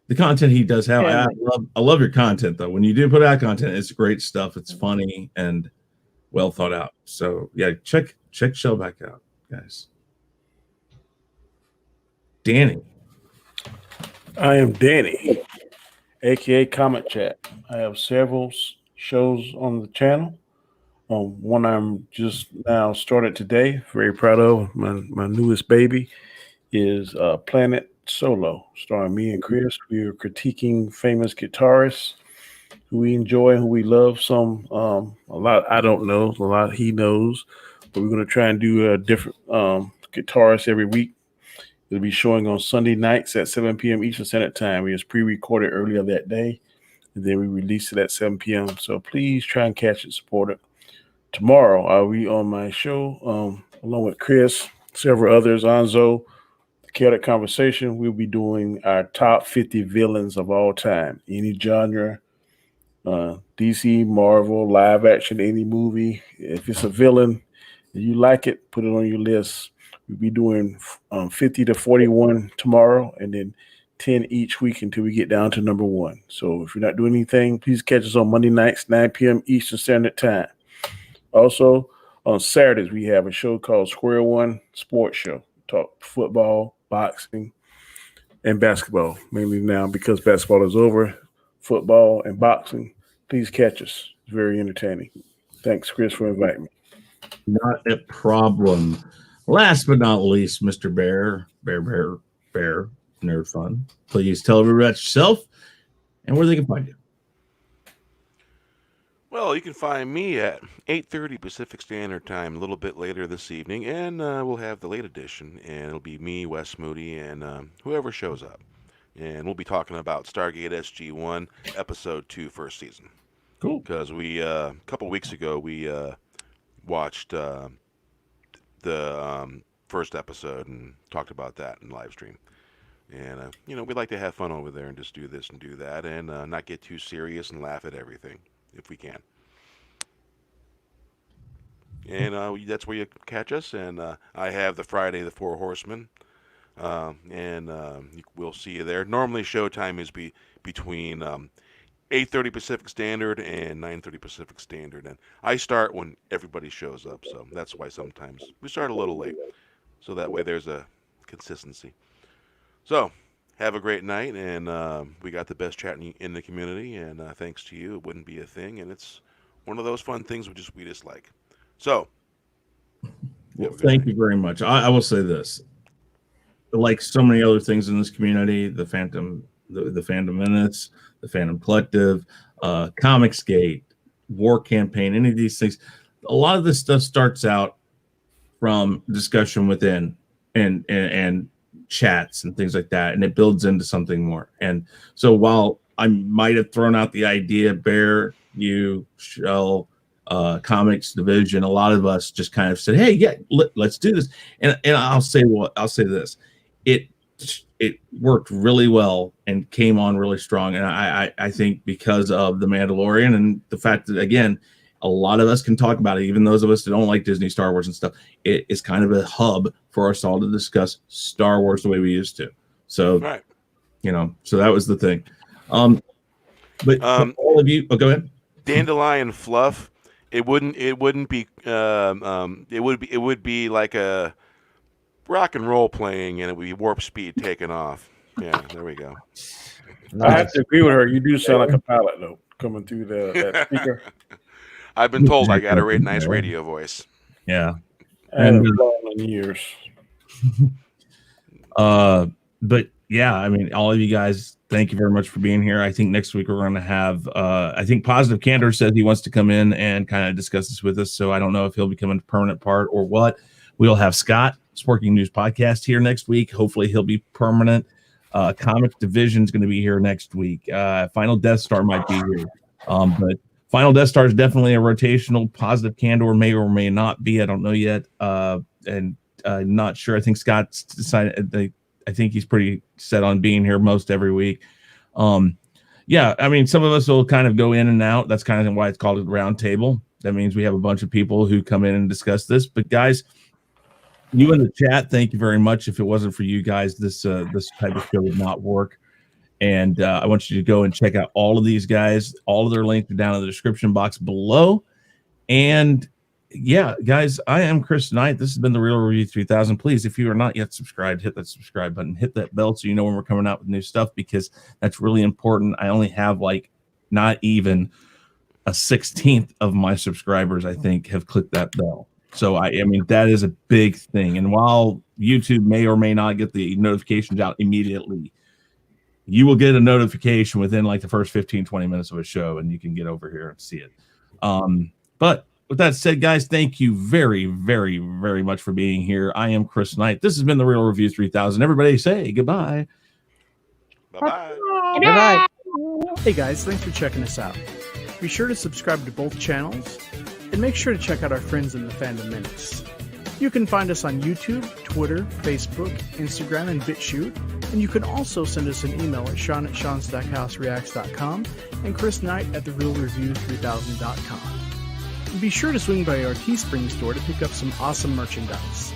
the content he does have. Yeah. I love your content though. When you do put out content, it's great stuff. It's funny and well thought out. So yeah, check Shellback out, guys. Danny. I am Danny, aka Comment Chat. I have several shows on the channel. One I'm just now started today. Very proud of. My newest baby is Planet Solo, starring me and Chris. We are critiquing famous guitarists who we enjoy, who we love. Some a lot I don't know, a lot he knows, but we're going to try and do different guitarists every week. It'll be showing on Sunday nights at 7 p.m. Eastern Standard Time. It was pre-recorded earlier that day, and then we released it at 7 p.m. So please try and catch it, support it. Tomorrow, I'll be on my show along with Chris, several others, Nzo, the Chaotic Conversation. We'll be doing our top 50 villains of all time, any genre, DC, Marvel, live action, any movie. If it's a villain, if you like it, put it on your list. We'll be doing 50 to 41 tomorrow, and then 10 each week until we get down to number 1. So if you're not doing anything, please catch us on Monday nights, 9 p.m. Eastern Standard Time. Also, on Saturdays, we have a show called Square One Sports Show. Talk football, boxing, and basketball. Mainly now because basketball is over, football and boxing. Please catch us. It's very entertaining. Thanks, Chris, for inviting me. Not a problem. Last but not least, Mr. Bear, Nerd Fun. Please tell everybody about yourself and where they can find you. Well, you can find me at 8:30 Pacific Standard Time a little bit later this evening, and we'll have the late edition, and it'll be me, Wes Moody, and whoever shows up. And we'll be talking about Stargate SG-1, Episode 2, first season. Cool. Because we, a couple weeks ago, we watched the first episode and talked about that in live stream. And, you know, we like to have fun over there and just do this and do that and not get too serious and laugh at everything if we can. And that's where you catch us. And I have the Friday the Four Horsemen. And we'll see you there. Normally showtime is between 8:30 Pacific Standard and 9:30 Pacific Standard. And I start when everybody shows up. So that's why sometimes we start a little late. So that way there's a consistency. So have a great night. And we got the best chat in the community. And thanks to you, it wouldn't be a thing. And it's one of those fun things we just like. So, well, thank you very much. I will say this. Like so many other things in this community, the Phantom Menace, the Phantom Collective, Comicsgate, War Campaign, any of these things, a lot of this stuff starts out from discussion within and chats and things like that, and it builds into something more. And so while I might have thrown out the idea, Bear, you, Shell, Comix Division, a lot of us just kind of said, hey, yeah, let's do this. And I'll say this. It worked really well and came on really strong. And I think because of the Mandalorian and the fact that, again, a lot of us can talk about it, even those of us that don't like Disney, Star Wars and stuff. It is kind of a hub for us all to discuss Star Wars the way we used to. So, right. You know, so that was the thing. But all of you, go ahead. Dandelion Fluff It wouldn't be it would be like a rock and roll playing, and it would be warp speed taking off. Yeah, there we go. I have to agree with her. You do sound like a pilot though, coming through that speaker. I've been told I got a nice radio voice. Yeah. And years. But yeah, I mean, all of you guys, thank you very much for being here. I think next week we're going to have, I think Positive Candor said he wants to come in and kind of discuss this with us. So I don't know if he'll become a permanent part or what. We'll have Scott, Sporking News Podcast, here next week. Hopefully he'll be permanent. Comix Division is going to be here next week. Final Death Star might be here. But Final Death Star is definitely a rotational. Positive Candor may or may not be. I don't know yet. And not sure. I think Scott's decided. I think he's pretty set on being here most every week. Yeah, I mean, some of us will kind of go in and out. That's kind of why it's called a roundtable. That means we have a bunch of people who come in and discuss this. But guys, you in the chat, thank you very much. If it wasn't for you guys, this type of show would not work. And I want you to go and check out all of these guys. All of their links are down in the description box below. And yeah, guys, I am Chris Knight. This has been the Real Review 3000. Please, if you are not yet subscribed, hit that subscribe button, hit that bell so you know when we're coming out with new stuff, because that's really important. I only have like not even a 16th of my subscribers, I think, have clicked that bell. So I mean, that is a big thing. And while YouTube may or may not get the notifications out immediately, you will get a notification within like the first 15, 20 minutes of a show, and you can get over here and see it. But with that said, guys, thank you very, very, very much for being here. I am Chris Knight. This has been the Real Review 3000. Everybody say goodbye. Bye-bye. Good night. Hey guys, thanks for checking us out. Be sure to subscribe to both channels, and make sure to check out our friends in the Fandom Minutes. You can find us on YouTube, Twitter, Facebook, Instagram, and BitChute, and you can also send us an email at sean@seanstackhousereacts.com and chrisknight@therealreview3000.com. And be sure to swing by our Teespring store to pick up some awesome merchandise.